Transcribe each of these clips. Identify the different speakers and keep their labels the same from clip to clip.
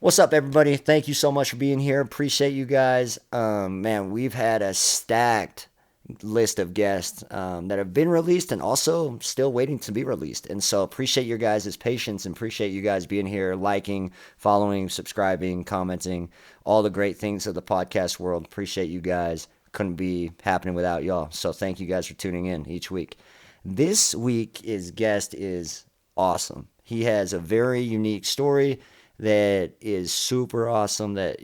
Speaker 1: What's up, everybody? Thank you so much for being here. Appreciate you guys. Man, we've had a stacked list of guests that have been released and also still waiting to be released. And so appreciate your guys' patience and appreciate you guys being here, liking, following, subscribing, commenting, all the great things of the podcast world. Appreciate you guys. Couldn't be happening without y'all. So thank you guys for tuning in each week. This week's guest is awesome. He has a very unique story that is super awesome that,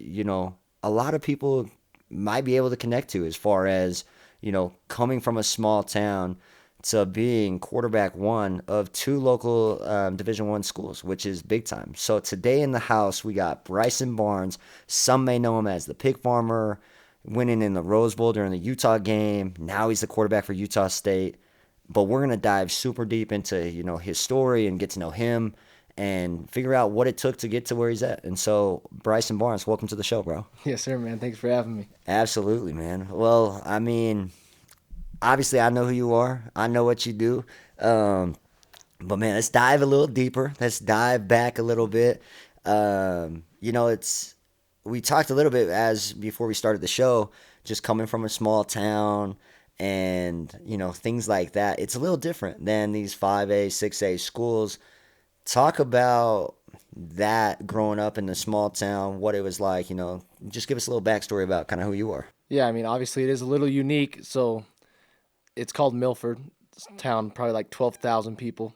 Speaker 1: a lot of people might be able to connect to as far as, coming from a small town to being quarterback one of two local Division One schools, which is big time. So today in the house, we got Bryson Barnes. Some may know him as the pig farmer, winning in the Rose Bowl during the Utah game. Now he's the quarterback for Utah State. But we're going to dive super deep into, his story and get to know him and figure out what it took to get to where he's at. And so, Bryson Barnes, welcome to the show, bro.
Speaker 2: Yes, sir, man. Thanks for having me.
Speaker 1: Absolutely, man. Well, I mean, obviously, I know who you are. I know what you do. But, man, let's dive a little deeper. Let's dive back a little bit. We talked a little bit before we started the show, just coming from a small town and, things like that. It's a little different than these 5A, 6A schools. Talk about that growing up in the small town, what it was like, just give us a little backstory about kind of who you are.
Speaker 2: Yeah, I mean, obviously it is a little unique. So it's called Milford. It's a town, probably like 12,000 people,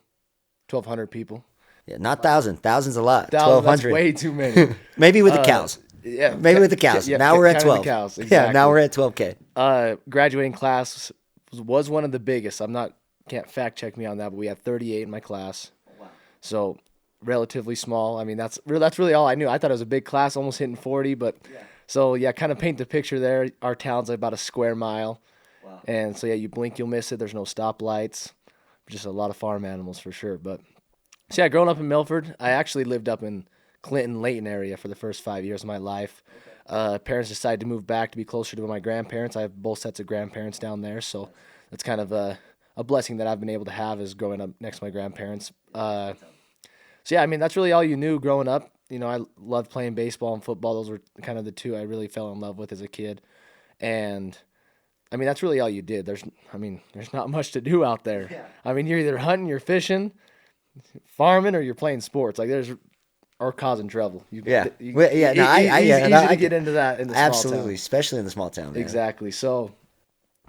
Speaker 2: 1,200 people.
Speaker 1: Yeah, not thousand. Thousand's a lot.
Speaker 2: 1,000, that's
Speaker 1: 1,200.
Speaker 2: way too many.
Speaker 1: Maybe with the cows.
Speaker 2: Yeah,
Speaker 1: Maybe with the cows.
Speaker 2: Yeah,
Speaker 1: now we're at
Speaker 2: kind of
Speaker 1: 12.
Speaker 2: the cows,
Speaker 1: Yeah,
Speaker 2: exactly.
Speaker 1: now we're at 12K.
Speaker 2: Graduating class was one of the biggest. Can't fact check me on that, but we had 38 in my class.
Speaker 1: Wow.
Speaker 2: So relatively small. I mean, that's really all I knew. I thought it was a big class, almost hitting 40, but so yeah, kind of paint the picture there. Our town's like about a square mile.
Speaker 1: Wow.
Speaker 2: And so yeah, you blink, you'll miss it. There's no stoplights. Just a lot of farm animals for sure. But so yeah, growing up in Milford, I actually lived up in Clinton, Layton area for the first 5 years of my life. Parents decided to move back to be closer to my grandparents. I have both sets of grandparents down there, so that's kind of a blessing that I've been able to have is growing up next to my grandparents. So yeah, I mean, that's really all you knew growing up. I loved playing baseball and football. Those were kind of the two I really fell in love with as a kid. And I mean, that's really all you did. There's not much to do out there.
Speaker 1: Yeah.
Speaker 2: I mean, you're either hunting, you're fishing, farming, or you're playing sports. Or causing trouble.
Speaker 1: Easy
Speaker 2: to get into that in the
Speaker 1: absolutely,
Speaker 2: small town.
Speaker 1: especially in the small town. Man.
Speaker 2: Exactly. So,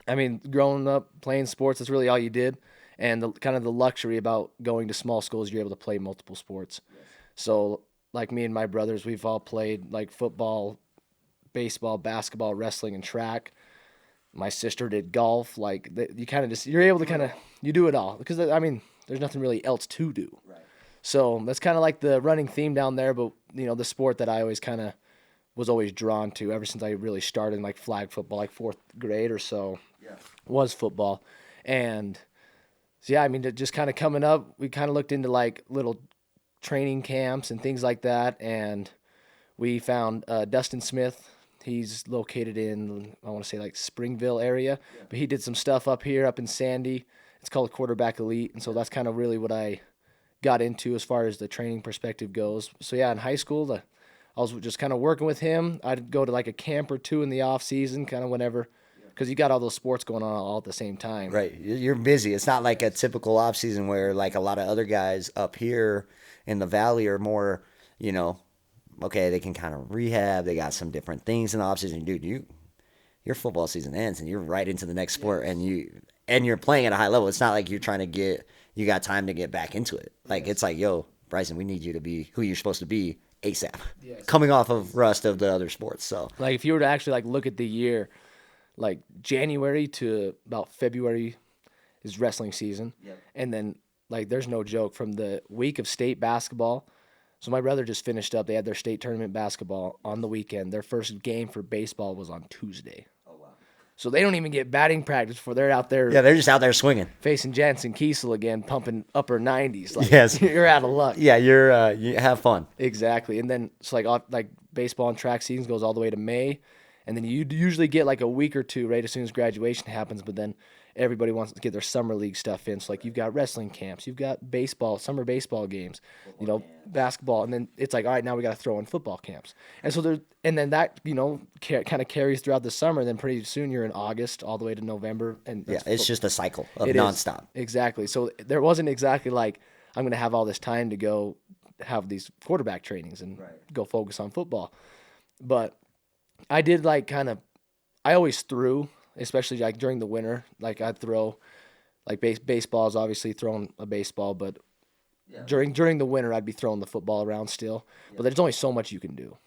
Speaker 2: I mean, growing up playing sports, that's really all you did. And the luxury about going to small schools, you're able to play multiple sports. Yes. So, like me and my brothers, we've all played like football, baseball, basketball, wrestling, and track. My sister did golf. You're able to you do it all because I mean, there's nothing really else to do. Right. So that's kind of like the running theme down there. But the sport that I always was always drawn to ever since I really started in like flag football, like fourth grade or so, was football, and. So yeah, I mean, just kind of coming up, we kind of looked into like little training camps and things like that, and we found Dustin Smith. He's located in, I want to say like Springville area, but he did some stuff up in Sandy. It's called Quarterback Elite, and so that's kind of really what I got into as far as the training perspective goes. So yeah, in high school, I was just kind of working with him. I'd go to like a camp or two in the off season, kind of whenever. Because you got all those sports going on all at the same time.
Speaker 1: Right. You're busy. It's not like a typical off season where like a lot of other guys up here in the valley are more, okay, they can kind of rehab. They got some different things in the off season. Dude, your football season ends and you're right into the next sport and you're playing at a high level. It's not like you're trying to you got time to get back into it. Like it's like, yo, Bryson, we need you to be who you're supposed to be ASAP. Yes. Coming off of rust of the other sports. So
Speaker 2: like if you were to actually like look at the year, like January to about February is wrestling season. Yep. And then like there's no joke from the week of state basketball. So my brother just finished up. They had their state tournament basketball on the weekend. Their first game for baseball was on Tuesday. Oh wow. So they don't even get batting practice before they're out there.
Speaker 1: Yeah, they're just out there swinging.
Speaker 2: Facing Jansen Kiesel again, pumping upper 90s. Like,
Speaker 1: yes.
Speaker 2: You're out of luck.
Speaker 1: Yeah, you have fun.
Speaker 2: Exactly. And then it's like baseball and track seasons goes all the way to May. And then you usually get like a week or two right as soon as graduation happens, but then everybody wants to get their summer league stuff in. So like you've got wrestling camps, you've got baseball, summer baseball games, basketball, and then it's like, all right, now we got to throw in football camps. And so and then that kind of carries throughout the summer. Then pretty soon you're in August all the way to November, and
Speaker 1: Yeah, it's just a cycle of
Speaker 2: it is
Speaker 1: nonstop.
Speaker 2: exactly. So there wasn't exactly like I'm going to have all this time to go have these quarterback trainings and go focus on football, but I did like I always threw, especially like during the winter. Like I'd throw, like baseball is obviously throwing a baseball, but during the winter I'd be throwing the football around still. But there's only so much you can do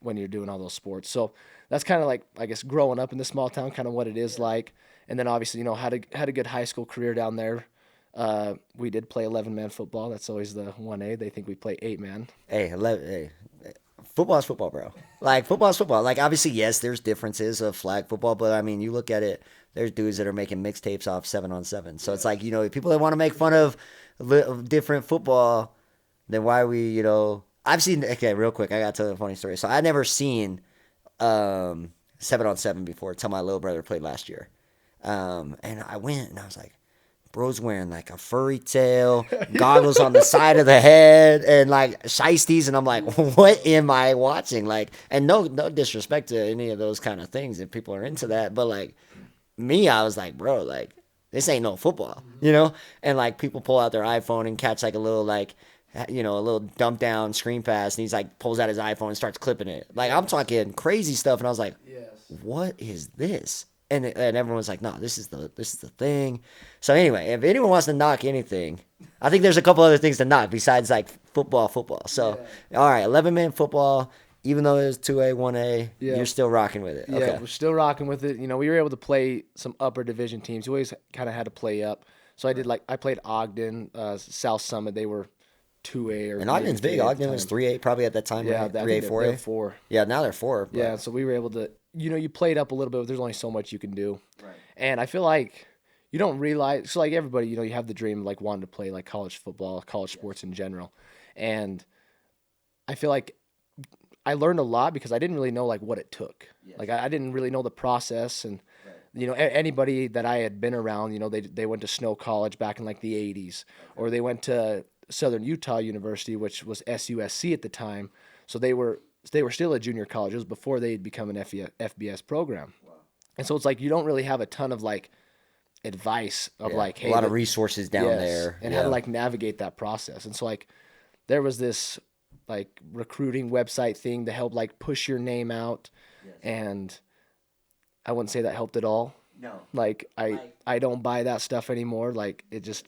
Speaker 2: when you're doing all those sports. So that's kind of like, I guess, growing up in the small town, kind of what it is like. And then obviously had a good high school career down there. We did play 11-man football. That's always the 1A. They think we play 8-man.
Speaker 1: Hey, football is football, bro. Like football is football. Like obviously, yes, there's differences of flag football, but I mean, you look at it. There's dudes that are making mixtapes off 7-on-7. So it's like people that want to make fun of different football. Then why I've seen. Okay, real quick, I got to tell a funny story. So I never seen 7-on-7 before until my little brother played last year. And I went and I was like, bro's wearing like a furry tail, goggles on the side of the head, and like shiesties, and I'm like, what am I watching? Like, and no disrespect to any of those kind of things if people are into that, but like me, I was like, bro, like this ain't no football, And like people pull out their iPhone and catch like a little like a little dump down screen pass, and he's like pulls out his iPhone and starts clipping it. Like I'm talking crazy stuff, and I was like, what is this? And everyone's like, no, this is the thing. So anyway, if anyone wants to knock anything, I think there's a couple other things to knock besides like football. So all right, 11-man football, even though it's 2A, 1A, you're still rocking with it.
Speaker 2: Yeah,
Speaker 1: okay.
Speaker 2: We're still rocking with it. We were able to play some upper division teams. You always kind of had to play up. So I played Ogden, South Summit. They were 2A or
Speaker 1: and Ogden's big. Ogden was 3A probably at that time.
Speaker 2: Yeah,
Speaker 1: right? 3A, 4A.
Speaker 2: They're 4.
Speaker 1: Yeah, now they're 4. But...
Speaker 2: Yeah, so we were able to. You played up a little bit, but there's only so much you can do. Right. And I feel like you don't realize. So like everybody, you have the dream of like wanting to play like college football, college sports in general, and I feel like I learned a lot because I didn't really know like what it took. Yes. Like I didn't really know the process, and anybody that I had been around, they went to Snow College back in like the 80s, or they went to Southern Utah University, which was SUSC at the time. So they were still a junior college. It was before they had become an FBS program. Wow. And so it's like you don't really have a ton of like advice of like, hey,
Speaker 1: a lot of resources down there
Speaker 2: and how to like navigate that process. And so like there was this like recruiting website thing to help like push your name out. Yes. And I wouldn't say that helped at all.
Speaker 1: No.
Speaker 2: Like I don't buy that stuff anymore. Like it just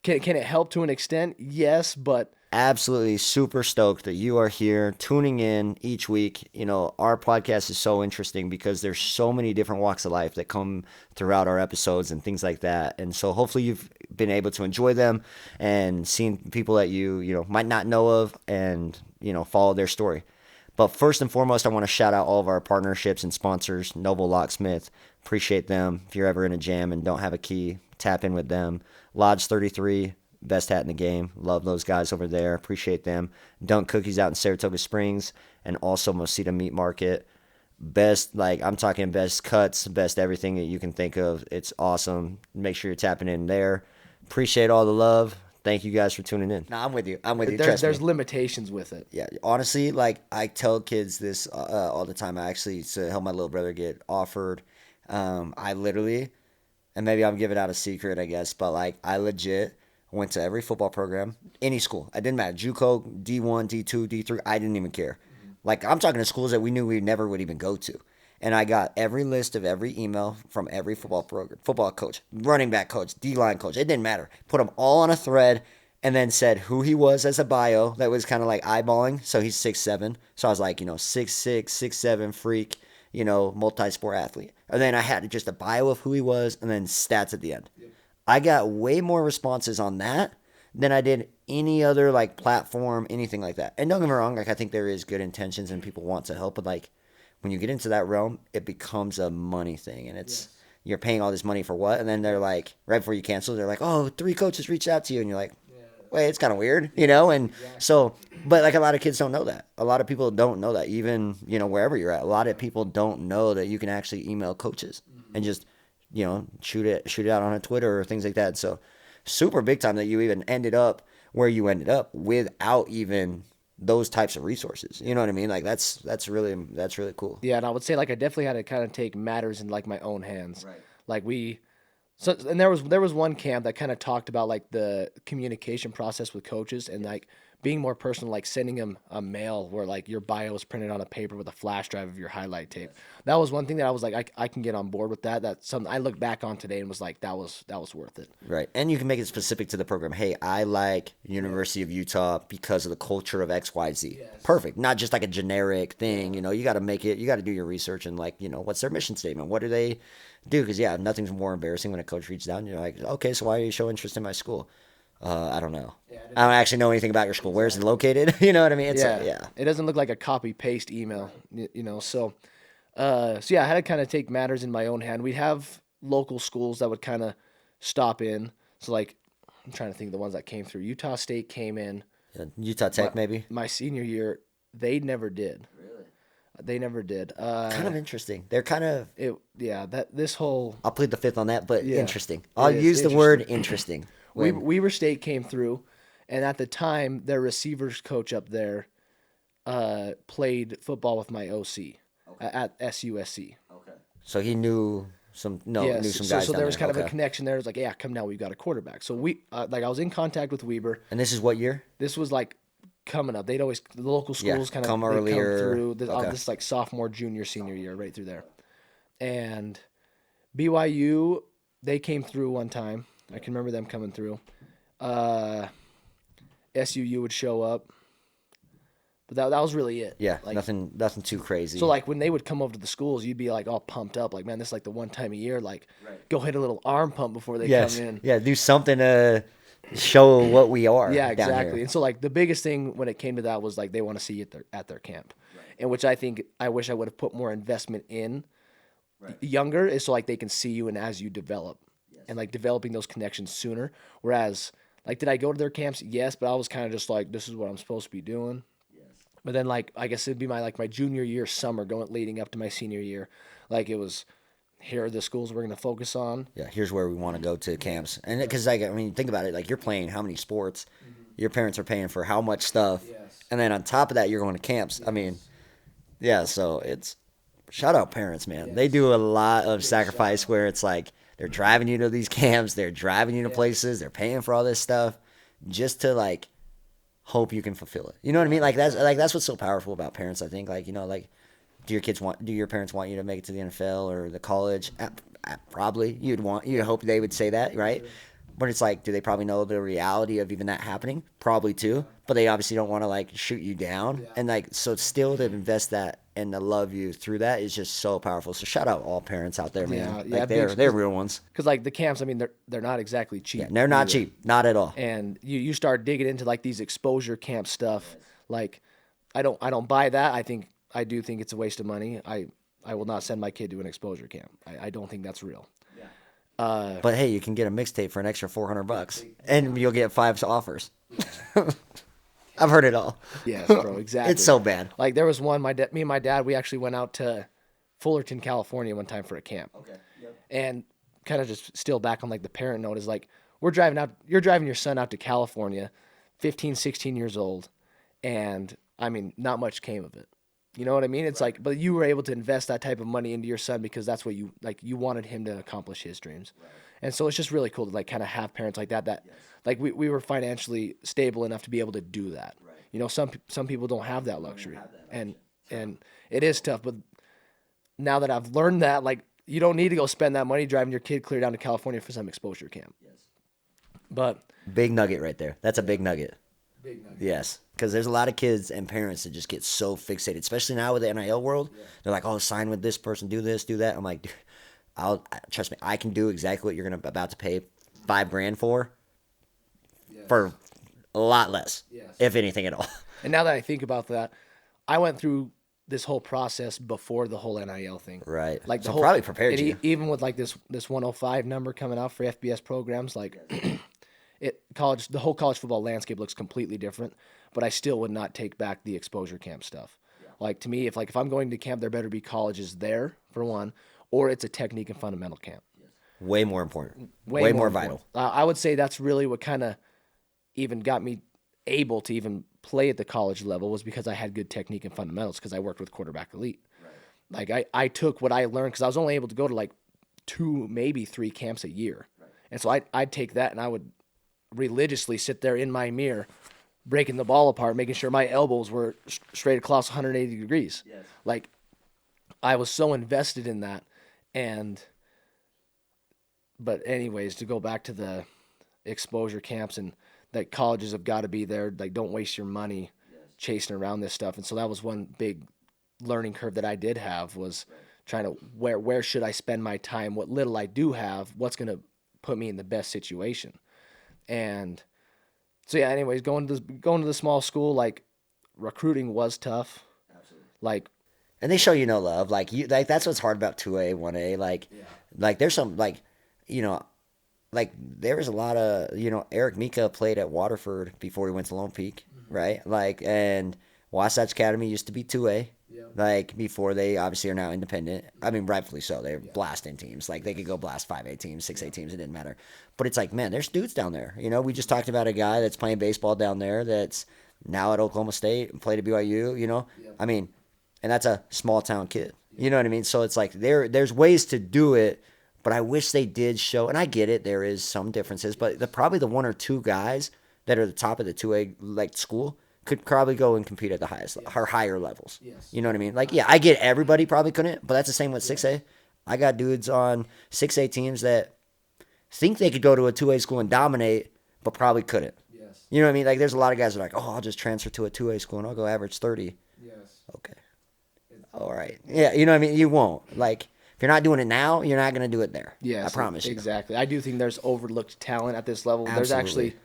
Speaker 2: can it help to an extent? Yes, but
Speaker 1: absolutely super stoked that you are here tuning in each week. Our podcast is so interesting because there's so many different walks of life that come throughout our episodes and things like that. And so hopefully you've been able to enjoy them and seen people that you might not know of and, follow their story. But first and foremost, I want to shout out all of our partnerships and sponsors, Noble Locksmith. Appreciate them. If you're ever in a jam and don't have a key, tap in with them. Lodge 33. Best hat in the game. Love those guys over there. Appreciate them. Dunk Cookies out in Saratoga Springs, and also Mosita Meat Market. Best, like I'm talking best cuts, best everything that you can think of. It's awesome. Make sure you're tapping in there. Appreciate all the love. Thank you guys for tuning in. No, I'm with you.
Speaker 2: There's limitations with it.
Speaker 1: Yeah, honestly, like I tell kids this all the time. I actually to help my little brother get offered. I literally, and maybe I'm giving out a secret, I guess, but like I legit went to every football program, any school. It didn't matter. JUCO, D1, D2, D3. I didn't even care. Like, I'm talking to schools that we knew we never would even go to. And I got every list of every email from every football program, football coach, running back coach, D-line coach. It didn't matter. Put them all on a thread and then said who he was as a bio. That was kind of like eyeballing. So he's 6'7". So I was like, 6'6", 6'7", freak, multi-sport athlete. And then I had just a bio of who he was and then stats at the end. Yep. I got way more responses on that than I did any other like platform, anything like that. And don't get me wrong, like I think there is good intentions and people want to help, but like when you get into that realm, it becomes a money thing, and it's you're paying all this money for what? And then they're like, right before you cancel, they're like, oh, 3 coaches reached out to you, and you're like, wait, it's kind of weird, you know? And so, but like a lot of kids don't know that. A lot of people don't know that, even, you know, wherever you're at. A lot of people don't know that you can actually email coaches and just, you know, shoot it out on a Twitter or things like that. So super big time that you even ended up where you ended up without even those types of resources. You know what I mean? Like that's really cool.
Speaker 2: Yeah, and I would say like I definitely had to kind of take matters in like my own hands.
Speaker 1: Right.
Speaker 2: Like and there was one camp that kind of talked about like the communication process with coaches and like being more personal, like sending them a mail where like your bio is printed on a paper with a flash drive of your highlight tape. That was one thing that I was like, I can get on board with that. That's something I look back on today and was like, that was worth it.
Speaker 1: Right. And you can make it specific to the program. Hey, I like University of Utah because of the culture of XYZ.
Speaker 2: Yes.
Speaker 1: Perfect. Not just like a generic thing. You know, you got to you got to do your research and like, you know, what's their mission statement? What do they do? Because, yeah, nothing's more embarrassing when a coach reaches out and you're like, okay, so why are you showing interest in my school? I don't know.
Speaker 2: Yeah,
Speaker 1: I don't actually know anything about your school. Where's it located? You know what I mean? It's yeah.
Speaker 2: It doesn't look like a copy paste email, you know. So yeah, I had to kind of take matters in my own hand. We'd have local schools that would kind of stop in. So like, I'm trying to think of the ones that came through. Utah State came in.
Speaker 1: Yeah, Utah Tech, maybe?
Speaker 2: My senior year, they never did.
Speaker 1: Really?
Speaker 2: They never did.
Speaker 1: Kind of interesting. They're kind of.
Speaker 2: This whole.
Speaker 1: I'll plead the fifth on that, but
Speaker 2: Yeah,
Speaker 1: interesting. I'll
Speaker 2: it is
Speaker 1: use the word interesting.
Speaker 2: Weber State came through, and at the time, their receivers coach up there played football with my OC at SUSC.
Speaker 1: Okay. So he knew knew some guys.
Speaker 2: So
Speaker 1: down
Speaker 2: there was
Speaker 1: there.
Speaker 2: kind of a
Speaker 1: Okay.
Speaker 2: connection there. It was like, yeah, come now, we've got a quarterback. So I was in contact with Weber.
Speaker 1: And this is what year?
Speaker 2: This was like coming up. The local schools kind of
Speaker 1: come
Speaker 2: come
Speaker 1: earlier.
Speaker 2: through.
Speaker 1: Okay.
Speaker 2: This like sophomore, junior, senior year, right through there. And BYU, they came through one time. I can remember them coming through. SUU would show up, but that was really it.
Speaker 1: Yeah,
Speaker 2: like,
Speaker 1: nothing too crazy.
Speaker 2: So like when they would come over to the schools, you'd be like all pumped up, like man, this is like the one time a year, like go hit a little arm pump before they come in.
Speaker 1: Yeah, do something to show what we are.
Speaker 2: Yeah,
Speaker 1: down
Speaker 2: exactly.
Speaker 1: here.
Speaker 2: And so like the biggest thing when it came to that was like they want to see you at their camp, and which I wish I would have put more investment in younger, is so like they can see you and as you develop, and like developing those connections sooner. Whereas like did I go to their camps? Yes, but I was kind of just like this is what I'm supposed to be doing. But then, like, I guess it'd be my junior year summer leading up to my senior year. Like, it was, here are the schools we're going to focus on.
Speaker 1: Yeah, here's where we want to go to camps. And because, like, I mean, think about it. Like, you're playing how many sports? Your parents are paying for how much stuff?
Speaker 2: Yes.
Speaker 1: And then on top of that, you're going to camps. I mean, yeah, so it's, shout out parents, man. They do a lot of sacrifice where it's like they're driving you to these camps. They're driving you to places. They're paying for all this stuff just to, like, hope you can fulfill it. You know what I mean? Like that's what's so powerful about parents. I think like, you know, like do your parents want you to make it to the NFL or the college? Probably you'd hope they would say that, right? But it's like, do they probably know the reality of even that happening? Probably too. But they obviously don't want to like shoot you down. And like, so still to invest that and to love you through that is just so powerful. So shout out all parents out there, man.
Speaker 2: Yeah,
Speaker 1: Like they're real ones.
Speaker 2: Because, like, the camps, I mean, they're not exactly cheap.
Speaker 1: Yeah, they're not
Speaker 2: either.
Speaker 1: cheap. Not at all.
Speaker 2: And you start digging into, like, these exposure camp stuff. Like, I don't buy that. I do think it's a waste of money. I will not send my kid to an exposure camp. I don't think that's real.
Speaker 1: But hey, you can get a mixtape for an extra $400, and you'll get 5 offers. I've heard it all.
Speaker 2: Yes, bro, exactly.
Speaker 1: It's so bad.
Speaker 2: Like there was one, me and my dad, we actually went out to Fullerton, California one time for a camp.
Speaker 1: Okay. Yep.
Speaker 2: And kind of just still back on like the parent note is like, you're driving your son out to California, 15, 16 years old. And I mean, not much came of it. You know what I mean? It's like, but you were able to invest that type of money into your son because that's what you wanted him to accomplish his dreams. Right. And so it's just really cool to like kind of have parents like that like we were financially stable enough to be able to do that. Right. You know, some people don't have that luxury. And it is tough, but now that I've learned that, like, you don't need to go spend that money driving your kid clear down to California for some exposure camp. Yes. But
Speaker 1: big nugget right there. That's a big nugget.
Speaker 2: Big nugget.
Speaker 1: Yes, because there's a lot of kids and parents that just get so fixated, especially now with the NIL world. Yeah. They're like, "Oh, sign with this person, do this, do that." I'm like, dude, trust me, I can do exactly what you're about to pay $5,000 for a lot less, if anything at all.
Speaker 2: And now that I think about that, I went through this whole process before the whole NIL thing.
Speaker 1: Right.
Speaker 2: Like
Speaker 1: so probably prepared you.
Speaker 2: Even with like this 105 number coming out for FBS programs, like it the whole college football landscape looks completely different, but I still would not take back the exposure camp stuff. Like to me, if I'm going to camp, there better be colleges there for one, or it's a technique and fundamental camp.
Speaker 1: Way more important.
Speaker 2: Way
Speaker 1: Way
Speaker 2: more
Speaker 1: more
Speaker 2: important.
Speaker 1: vital.
Speaker 2: I would say that's really what kind of even got me able to even play at the college level was because I had good technique and fundamentals because I worked with quarterback elite. Like I took what I learned because I was only able to go to like 2, maybe 3 camps a year. And so I'd take that and I would religiously sit there in my mirror, breaking the ball apart, making sure my elbows were straight across 180 degrees. Like I was so invested in that. But anyways, to go back to the exposure camps and that colleges have got to be there. Like don't waste your money chasing around this stuff. And so that was one big learning curve that I did have was trying to where should I spend my time? What little I do have, what's going to put me in the best situation? And so yeah, anyways, going to the small school, like recruiting was tough. Like
Speaker 1: And they show you no love. Like that's what's hard about 2A, 1A. Like there's some like, you know, like there was a lot of, Eric Mika played at Waterford before he went to Lone Peak, right? Like, and Wasatch Academy used to be 2A. Like before they obviously are now independent. I mean, rightfully so. They're blasting teams. Like they could go blast 5A teams, 6A teams. It didn't matter. But it's like, man, there's dudes down there. We just talked about a guy that's playing baseball down there that's now at Oklahoma State and played at BYU. I mean, and that's a small town kid. You know what I mean? So it's like there's ways to do it, but I wish they did show. And I get it, there is some differences, but probably the 1 or 2 guys that are the top of the 2A like school could probably go and compete at the highest or higher levels. You know what I mean? Like, yeah, I get everybody probably couldn't, but that's the same with 6A. I got dudes on 6A teams that think they could go to a 2A school and dominate, but probably couldn't. You know what I mean? Like, there's a lot of guys that are like, oh, I'll just transfer to a 2A school and I'll go average 30. Okay. All right. Yeah, you know what I mean? You won't. Like, if you're not doing it now, you're not going to do it there. I promise you.
Speaker 2: Exactly. I do think there's overlooked talent at this level. There's actually,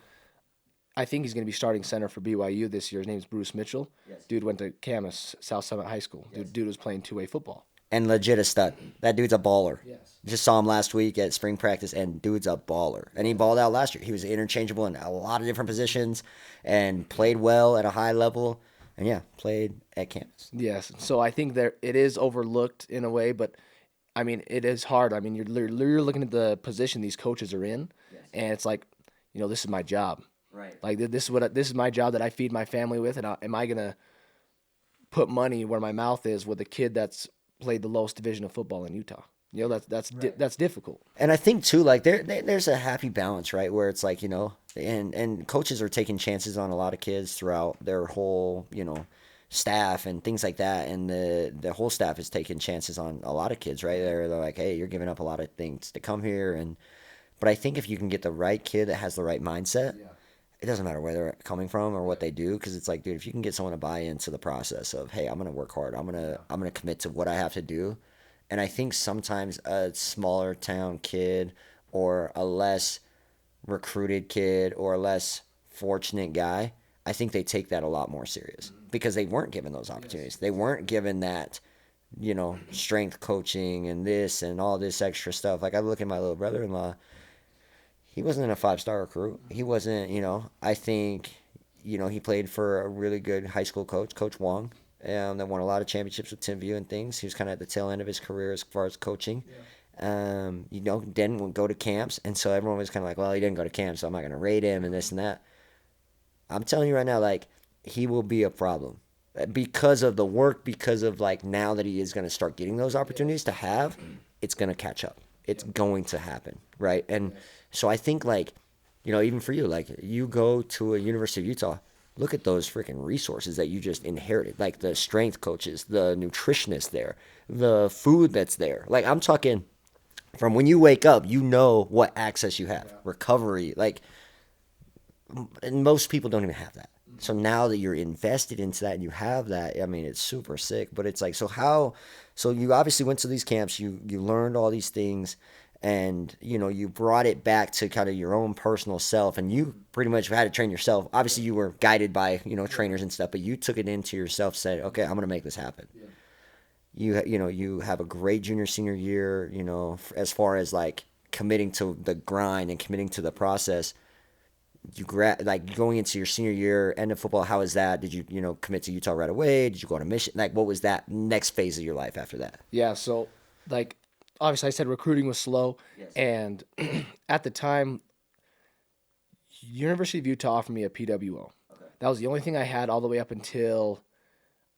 Speaker 2: I think he's going to be starting center for BYU this year. His name's Bruce Mitchell. Dude went to Camas, South Summit High School. Dude was playing 2A football.
Speaker 1: And legit a stud. That dude's a baller. Just saw him last week at spring practice, and dude's a baller. And he balled out last year. He was interchangeable in a lot of different positions and played well at a high level. And yeah, played at Camas.
Speaker 2: Yes. So I think it is overlooked in a way, but I mean, it is hard. I mean, you're looking at the position these coaches are in, and it's like, this is my job.
Speaker 1: Right.
Speaker 2: Like this is my job that I feed my family with, and am I gonna put money where my mouth is with a kid that's played the lowest division of football in Utah? That's difficult.
Speaker 1: And I think too, like there's a happy balance, right, where it's like and coaches are taking chances on a lot of kids throughout their whole staff and things like that, and the whole staff is taking chances on a lot of kids, right? They're like, hey, you're giving up a lot of things to come here, but I think if you can get the right kid that has the right mindset. It doesn't matter where they're coming from or what they do, because it's like, dude, if you can get someone to buy into the process of, hey, I'm gonna work hard, I'm gonna commit to what I have to do, and I think sometimes a smaller town kid or a less recruited kid or a less fortunate guy, I think they take that a lot more serious because they weren't given those opportunities. They weren't given that, strength coaching and this and all this extra stuff. Like I look at my little brother-in-law. He wasn't a 5-star recruit. He wasn't, I think, he played for a really good high school coach, Coach Wong, that won a lot of championships with Timview and things. He was kind of at the tail end of his career as far as coaching. Didn't go to camps. And so everyone was kind of like, well, he didn't go to camp, so I'm not going to rate him and this and that. I'm telling you right now, like, he will be a problem because of the work, because of, like, now that he is going to start getting those opportunities to have, it's going to catch up. It's going to happen, right? And so I think, like, even for you, like, you go to a University of Utah, look at those freaking resources that you just inherited, like the strength coaches, the nutritionists there, the food that's there. Like, I'm talking from when you wake up, what access you have, recovery, like, and most people don't even have that. So now that you're invested into that and you have that, I mean, it's super sick. But it's like, so you obviously went to these camps, you learned all these things, and you brought it back to kind of your own personal self, and you pretty much had to train yourself. Obviously you were guided by trainers and stuff, but you took it into yourself, said, okay, I'm gonna make this happen. You have a great junior senior year, as far as like committing to the grind and committing to the process. like going into your senior year, end of football. How was that? Did you commit to Utah right away? Did you go on a mission? Like, what was that next phase of your life after that?
Speaker 2: Yeah, so like obviously I said recruiting was slow, and at the time, University of Utah offered me a PWO. That was the only thing I had all the way up until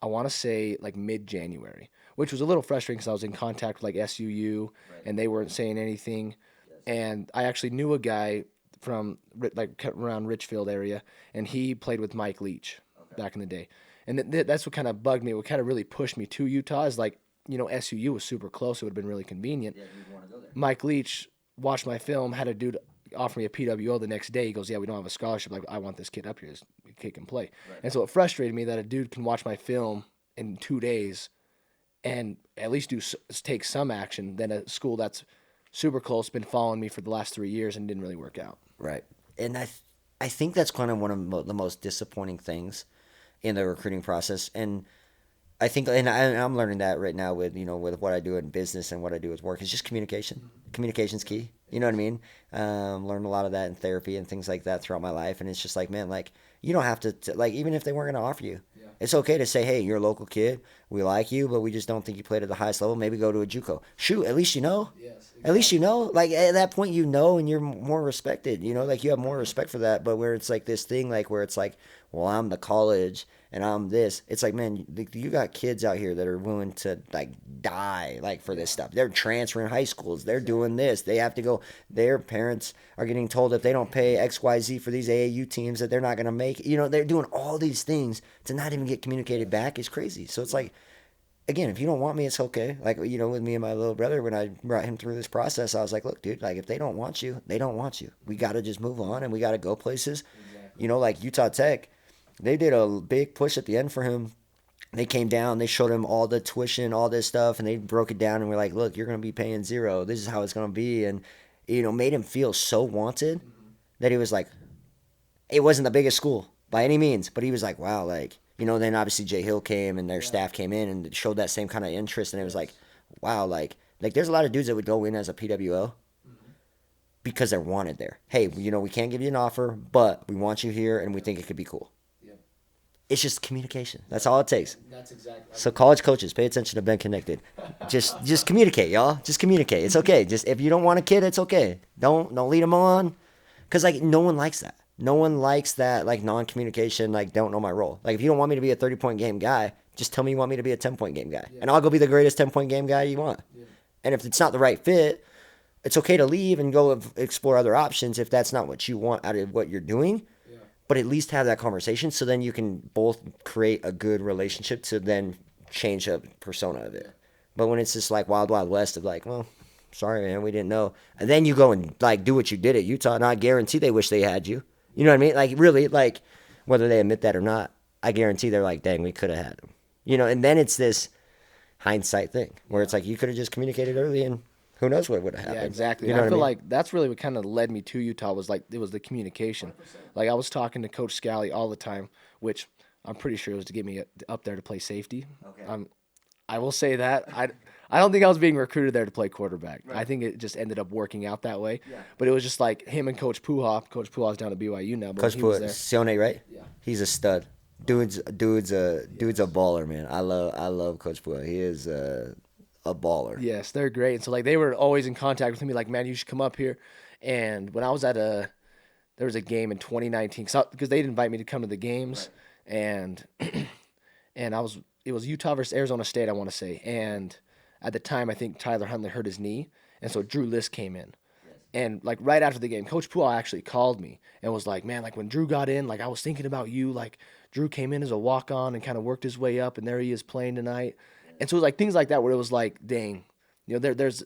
Speaker 2: I want to say like mid January, which was a little frustrating because I was in contact with like SUU and they weren't saying anything. And I actually knew a guy from like around Richfield area, and he played with Mike Leach back in the day. And that's what kind of bugged me. What kind of really pushed me to Utah is like, SUU was super close. It would have been really convenient. Mike Leach watched my film, had a dude offer me a PWO the next day. He goes, "Yeah, we don't have a scholarship. Like, I want this kid up here. This kid can play." And so it frustrated me that a dude can watch my film in 2 days and at least take some action than a school that's super close, been following me for the last 3 years and didn't really work out.
Speaker 1: Right. And I think that's kind of one of the most disappointing things in the recruiting process. And I think, and I'm learning that right now with with what I do in business and what I do with work. It's just communication. Communication's key. You know what I mean? Learned a lot of that in therapy and things like that throughout my life. And it's just like, man, like you don't have to like even if they weren't going to offer you, it's okay to say, hey, you're a local kid. We like you, but we just don't think you played at the highest level. Maybe go to a JUCO. Shoot, at least you know.
Speaker 2: Yes, exactly.
Speaker 1: At least you know. Like at that point, and you're more respected. Like you have more respect for that. But where it's like this thing, like where it's like, well, I'm the college and I'm this. It's like, man, you got kids out here that are willing to like die like for this stuff. They're transferring high schools. They're doing this. They have to go. Their parents are getting told if they don't pay XYZ for these AAU teams that they're not going to make. They're doing all these things to not even get communicated back is crazy. So it's like, again, if you don't want me, it's okay. Like, with me and my little brother, when I brought him through this process, I was like, look, dude, like if they don't want you, they don't want you. We got to just move on and we got to go places. Exactly. Like Utah Tech, they did a big push at the end for him. They came down, they showed him all the tuition, all this stuff, and they broke it down and we're like, look, you're going to be paying zero. This is how it's going to be. And, made him feel so wanted that he was like, it wasn't the biggest school by any means, but he was like, wow, like, then obviously Jay Hill came and their staff came in and showed that same kind of interest. And it was like, wow, like there's a lot of dudes that would go in as a PWO because they're wanted there. Hey, we can't give you an offer, but we want you here and we think it could be cool. It's just communication. That's all it takes.
Speaker 2: That's exactly.
Speaker 1: So college coaches, pay attention to Benconnected. Just communicate, y'all. Just communicate. It's okay. Just if you don't want a kid, it's okay. Don't lead them on, because like no one likes that. No one likes that like non-communication. Like don't know my role. Like if you don't want me to be a 30-point game guy, just tell me you want me to be a 10-point game guy, and I'll go be the greatest 10-point game guy you want. Yeah. And if it's not the right fit, it's okay to leave and go explore other options if that's not what you want out of what you're doing. But at least have that conversation so then you can both create a good relationship to then change a persona of it. But when it's just like wild, wild west of like, well, sorry, man, we didn't know. And then you go and like do what you did at Utah, and I guarantee they wish they had you. You know what I mean? Like really, like whether they admit that or not, I guarantee they're like, dang, we could have had them. And then it's this hindsight thing where it's like you could have just communicated early and who knows what would have happened.
Speaker 2: Yeah, exactly.
Speaker 1: You know
Speaker 2: I feel
Speaker 1: what I mean?
Speaker 2: like that's really what kind of led me to Utah was like it was the communication. 100%. Like I was talking to Coach Scally all the time, which I'm pretty sure was to get me up there to play safety. Okay. I will say that I don't think I was being recruited there to play quarterback. Right. I think it just ended up working out that way. Yeah. But it was just like him and Coach Puha. Coach Puha's down at BYU now. But
Speaker 1: Coach
Speaker 2: Puha,
Speaker 1: Sione, right? Yeah. He's a stud. Dude's a baller, man. I love Coach Puha. He is a baller.
Speaker 2: Yes, they're great. And so like they were always in contact with me, like, man, you should come up here. And when I was at there was a game in 2019 because they'd invite me to come to the games, right. and it was Utah versus Arizona State, I want to say. And at the time, I think Tyler Huntley hurt his knee, and so Drew List came in. Yes. And like right after the game, Coach Puha actually called me and was like, man, like when Drew got in, like I was thinking about you. Like Drew came in as a walk-on and kind of worked his way up, and there he is playing tonight. And so it was like things like that where it was like, dang, there's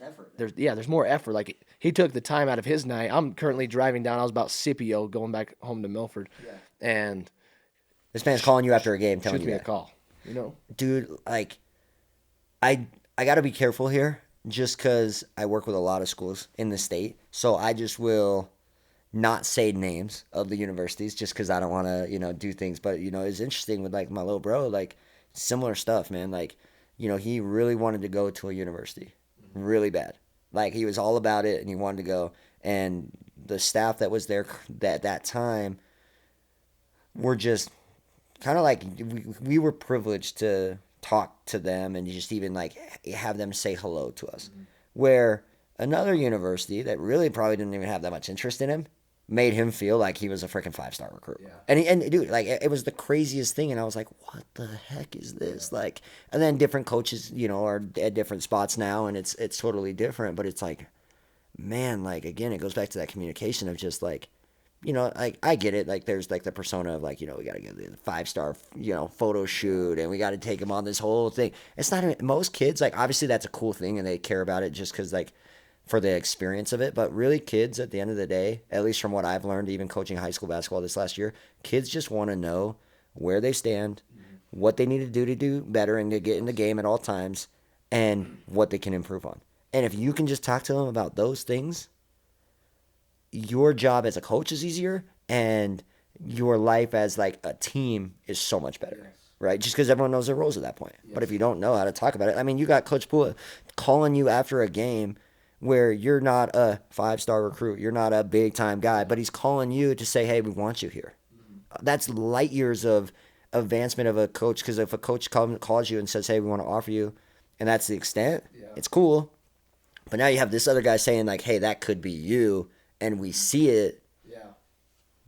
Speaker 2: effort. There's more effort. Like he took the time out of his night. I'm currently driving down. I was about Scipio going back home to Milford, and
Speaker 1: this man's calling you after a game, telling you
Speaker 2: me
Speaker 1: that.
Speaker 2: A call.
Speaker 1: Dude, like I got to be careful here, just because I work with a lot of schools in the state. So I just will not say names of the universities, just because I don't want to do things. But it's interesting with like my little bro, like. Similar stuff, man. Like, he really wanted to go to a university really bad. Like, he was all about it and he wanted to go. And the staff that was there at that time were just kind of like we were privileged to talk to them and just even like have them say hello to us. Where another university that really probably didn't even have that much interest in him made him feel like he was a freaking 5-star recruit.
Speaker 2: Yeah.
Speaker 1: And dude, like it was the craziest thing. And I was like, what the heck is this? Like, and then different coaches, are at different spots now, and it's totally different. But it's like, man, like again, it goes back to that communication of just like, like I get it. Like there's like the persona of like, we got to get the 5-star, photo shoot, and we got to take them on this whole thing. It's not even, most kids, like obviously that's a cool thing and they care about it just because like for the experience of it. But really kids at the end of the day, at least from what I've learned, even coaching high school basketball this last year, kids just want to know where they stand, what they need to do better and to get in the game at all times, and what they can improve on. And if you can just talk to them about those things, your job as a coach is easier and your life as like a team is so much better. Yes. Right? Just because everyone knows their roles at that point. Yes. But if you don't know how to talk about it, I mean, you got Coach Pua calling you after a game where you're not a 5-star recruit, you're not a big time guy, but he's calling you to say, hey, we want you here. That's light years of advancement of a coach, because if a coach calls you and says, hey, we want to offer you, and that's the extent, it's cool. But now you have this other guy saying like, hey, that could be you, and we see it.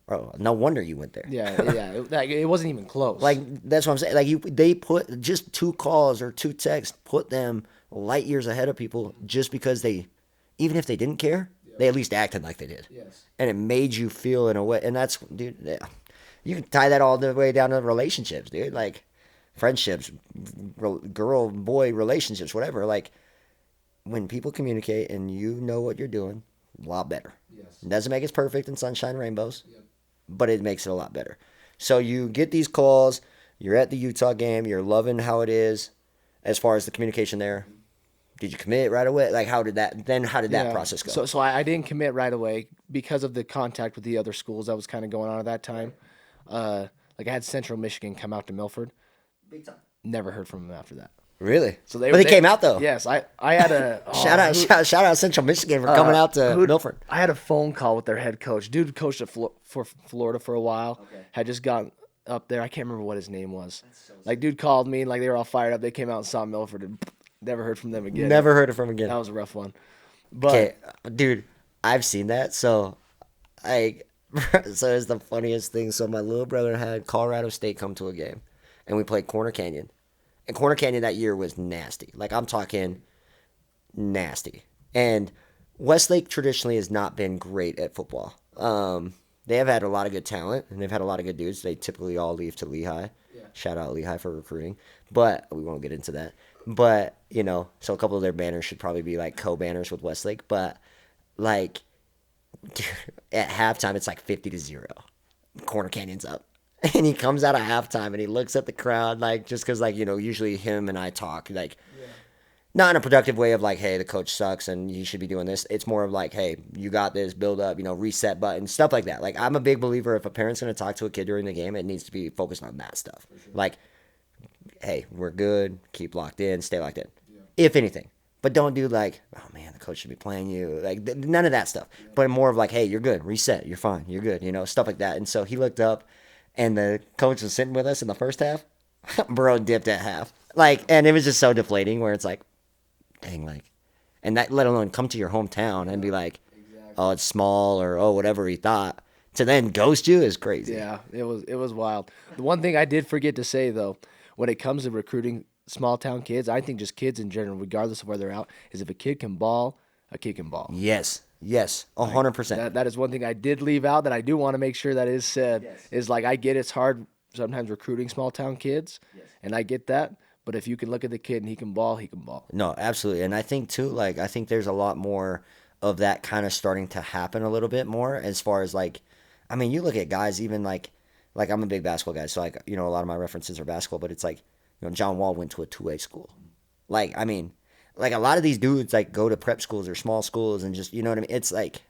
Speaker 1: Bro, no wonder you went there.
Speaker 2: It wasn't even close.
Speaker 1: Like, that's what I'm saying. Like, they put just 2 calls or 2 texts, put them light years ahead of people just because they, even if they didn't care, they at least acted like they did. Yes. And it made you feel in a way. And that's, dude, you can tie that all the way down to relationships, dude. Like, friendships, girl-boy relationships, whatever. Like, when people communicate and you know what you're doing, a lot better. Yes. It doesn't make it perfect and sunshine and rainbows, but it makes it a lot better. So you get these calls, you're at the Utah game, you're loving how it is as far as the communication there. Did you commit right away? Like, how did that process go?
Speaker 2: So I didn't commit right away because of the contact with the other schools that was kind of going on at that time. Like, I had Central Michigan come out to Milford.
Speaker 1: Big time.
Speaker 2: Never heard from them after that.
Speaker 1: Really? So they came out though.
Speaker 2: Yes, I had a
Speaker 1: shout out Central Michigan for coming out to Milford.
Speaker 2: I had a phone call with their head coach. Dude coached for Florida for a while. Okay. Had just gotten up there. I can't remember what his name was. Like, dude called me and like they were all fired up. They came out and saw Milford and never heard from them again.
Speaker 1: Never heard from them again.
Speaker 2: That was a rough one. But
Speaker 1: okay, dude, I've seen that. So it's the funniest thing. So my little brother had Colorado State come to a game, and we played Corner Canyon. And Corner Canyon that year was nasty. Like, I'm talking nasty. And Westlake traditionally has not been great at football. They have had a lot of good talent, and they've had a lot of good dudes. They typically all leave to Lehigh. Yeah. Shout out Lehigh for recruiting. But we won't get into that. But, so a couple of their banners should probably be, like, co-banners with Westlake. But, like, at halftime, it's like 50-0. Corner Canyon's up. And he comes out of halftime and he looks at the crowd, like, just because, like, usually him and I talk, like, not in a productive way of, like, hey, the coach sucks and you should be doing this. It's more of, like, hey, you got this, build up, reset button, stuff like that. Like, I'm a big believer if a parent's going to talk to a kid during the game, it needs to be focused on that stuff. Sure. Like, hey, we're good, keep locked in, stay locked in, if anything. But don't do, like, oh, man, the coach should be playing you. Like, none of that stuff. But more of, like, hey, you're good, reset, you're fine, you're good, stuff like that. And so he looked up. And the coach was sitting with us in the first half. Bro dipped at half. Like, and it was just so deflating where it's like, dang, like, and that, let alone come to your hometown and be like, oh, it's small or, oh, whatever he thought. To then ghost you is crazy.
Speaker 2: Yeah, it was wild. The one thing I did forget to say, though, when it comes to recruiting small town kids, I think just kids in general, regardless of where they're out, is if a kid can ball, a kid can ball.
Speaker 1: Yes, 100%.
Speaker 2: That is one thing I did leave out that I do want to make sure that is said. Yes. Is like, I get it's hard sometimes recruiting small town kids, and I get that. But if you can look at the kid and he can ball, he can ball.
Speaker 1: No, absolutely. And I think too, like, I think there's a lot more of that kind of starting to happen a little bit more as far as, like, I mean, you look at guys even like I'm a big basketball guy, so, like, a lot of my references are basketball, but it's like, John Wall went to a 2A school. Like, I mean, like, a lot of these dudes, like, go to prep schools or small schools and just, you know what I mean? It's like,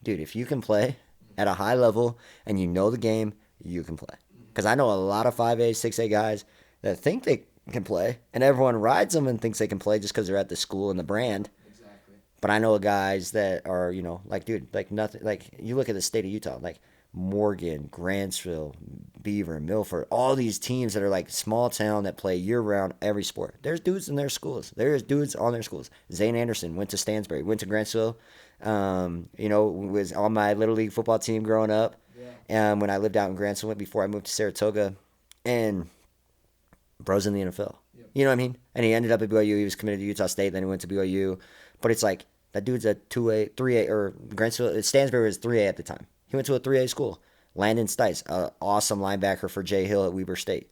Speaker 1: dude, if you can play at a high level and you know the game, you can play. Because I know a lot of 5A, 6A guys that think they can play, and everyone rides them and thinks they can play just because they're at the school and the brand. Exactly. But I know guys that are, like, dude, like nothing. Like, you look at the state of Utah, like Morgan, Grantsville, Beaver, Milford, all these teams that are like small town that play year round every sport. There's dudes in their schools. There's dudes on their schools. Zane Anderson went to Stansbury, went to Grantsville. Was on my little league football team growing up. When I lived out in Grantsville before I moved to Saratoga, and bro's in the NFL. You know what I mean? And he ended up at BYU. He was committed to Utah State. Then he went to BYU. But it's like that dude's a 2A, 3A, or Grantsville. Stansbury was 3A at the time. He went to a 3A school. Landon Stice, awesome linebacker for Jay Hill at Weber State.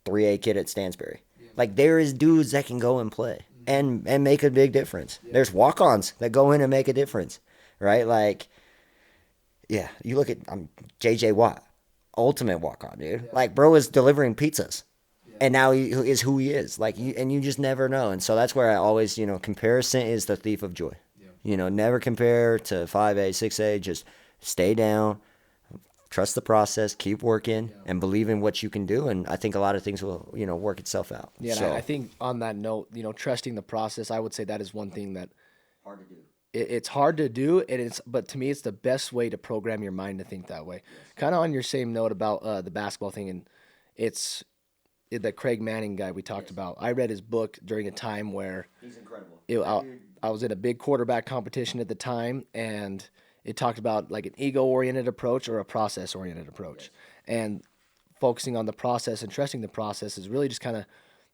Speaker 1: 3A kid at Stansbury. Like, there is dudes that can go and play and make a big difference. There's walk-ons that go in and make a difference, right? Like, yeah, you look at J.J. Watt, ultimate walk-on, dude. Like, bro is delivering pizzas. And now he is who he is. Like, you just never know. And so that's where I always, comparison is the thief of joy. Never compare to 5A, 6A. Just stay down, trust the process, keep working, and believe in what you can do. And I think a lot of things will, work itself out.
Speaker 2: Yeah, so, and I think on that note, trusting the process, I would say that is one thing that
Speaker 1: hard to do.
Speaker 2: It's hard to do, but to me, it's the best way to program your mind to think that way. Kind of on your same note about the basketball thing, and it's the Craig Manning guy we talked about. I read his book during a time where
Speaker 1: he's incredible.
Speaker 2: I was in a big quarterback competition at the time, and it talked about like an ego-oriented approach or a process-oriented approach. And focusing on the process and trusting the process is really just kind of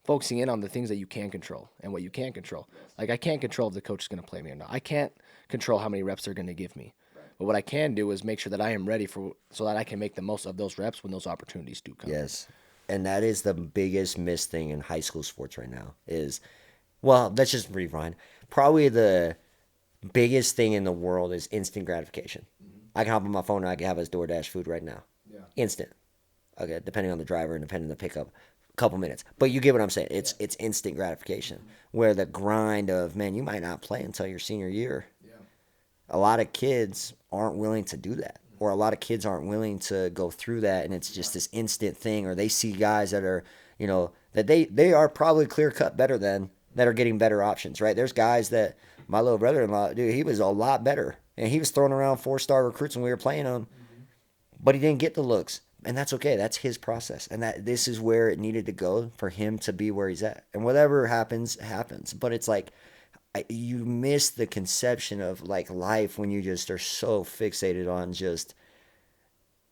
Speaker 2: focusing in on the things that you can control and what you can't control. Like, I can't control if the coach is going to play me or not. I can't control how many reps they're going to give me. But what I can do is make sure that I am ready so that I can make the most of those reps when those opportunities do come.
Speaker 1: Yes. And that is the biggest missed thing in high school sports right now is, well, let's just rewind. Probably the biggest thing in the world is instant gratification. I can hop on my phone and I can have his DoorDash food right now. Yeah. Instant. Okay, depending on the driver and depending on the pickup, a couple minutes. But you get what I'm saying. It's instant gratification. Where the grind of, man, you might not play until your senior year. Yeah. A lot of kids aren't willing to do that. Or a lot of kids aren't willing to go through that, and it's just this instant thing. Or they see guys that are, that they are probably clear-cut better than, that are getting better options, right? There's guys that, my little brother-in-law, dude, he was a lot better. And he was throwing around 4-star recruits when we were playing him. But he didn't get the looks. And that's okay. That's his process. And this is where it needed to go for him to be where he's at. And whatever happens, happens. But it's like, you miss the conception of like life when you just are so fixated on just,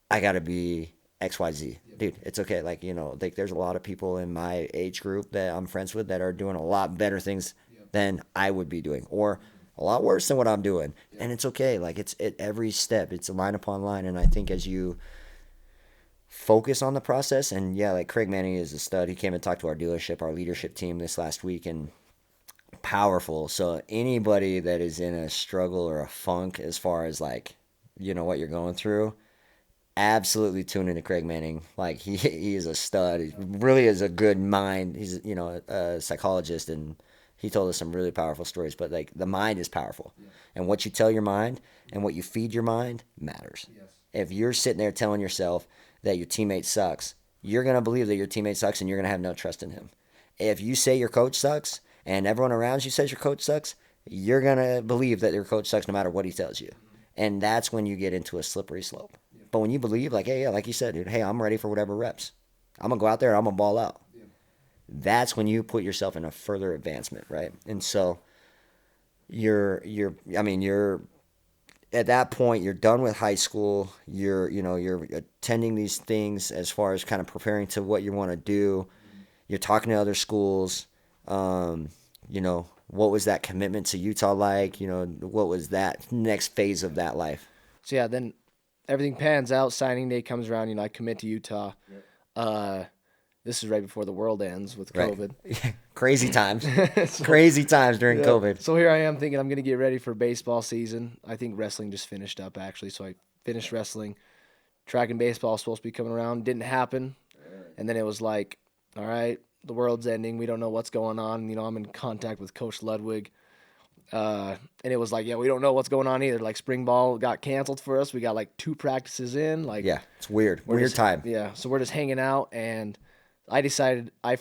Speaker 1: I got to be XYZ. Dude, it's okay. Like, like there's a lot of people in my age group that I'm friends with that are doing a lot better things than I would be doing, or a lot worse than what I'm doing. And it's okay. Like, it's at every step, it's a line upon line. And I think as you focus on the process, and like Craig Manning is a stud. He came and talked to our dealership, our leadership team this last week, and powerful. So anybody that is in a struggle or a funk as far as like, what you're going through, absolutely tune into Craig Manning. Like, he is a stud. He really is a good mind. He's, a psychologist, and he told us some really powerful stories. But like, the mind is powerful, and what you tell your mind and what you feed your mind matters. If you're sitting there telling yourself that your teammate sucks, you're going to believe that your teammate sucks, and you're going to have no trust in him. If you say your coach sucks and everyone around you says your coach sucks, you're going to believe that your coach sucks no matter what he tells you. And that's when you get into a slippery slope. But when you believe, like, hey, like you said, dude, hey, I'm ready for whatever reps. I'm going to go out there, I'm going to ball out. That's when you put yourself in a further advancement, right? And so you're at that point, you're done with high school. You're attending these things as far as kind of preparing to what you want to do. You're talking to other schools. What was that commitment to Utah like? What was that next phase of that life?
Speaker 2: So yeah, then everything pans out. Signing day comes around. I commit to Utah. This is right before the world ends with COVID.
Speaker 1: Right. Crazy times. Crazy times during COVID.
Speaker 2: So here I am thinking I'm going to get ready for baseball season. I think wrestling just finished up, actually. So I finished wrestling. Track and baseball was supposed to be coming around. Didn't happen. And then it was like, all right, the world's ending. We don't know what's going on. I'm in contact with Coach Ludwig. And it was like, we don't know what's going on either. Like, spring ball got canceled for us. We got like 2 practices in. Like,
Speaker 1: yeah, it's weird. Weird time.
Speaker 2: Yeah. So we're just hanging out, and I decided I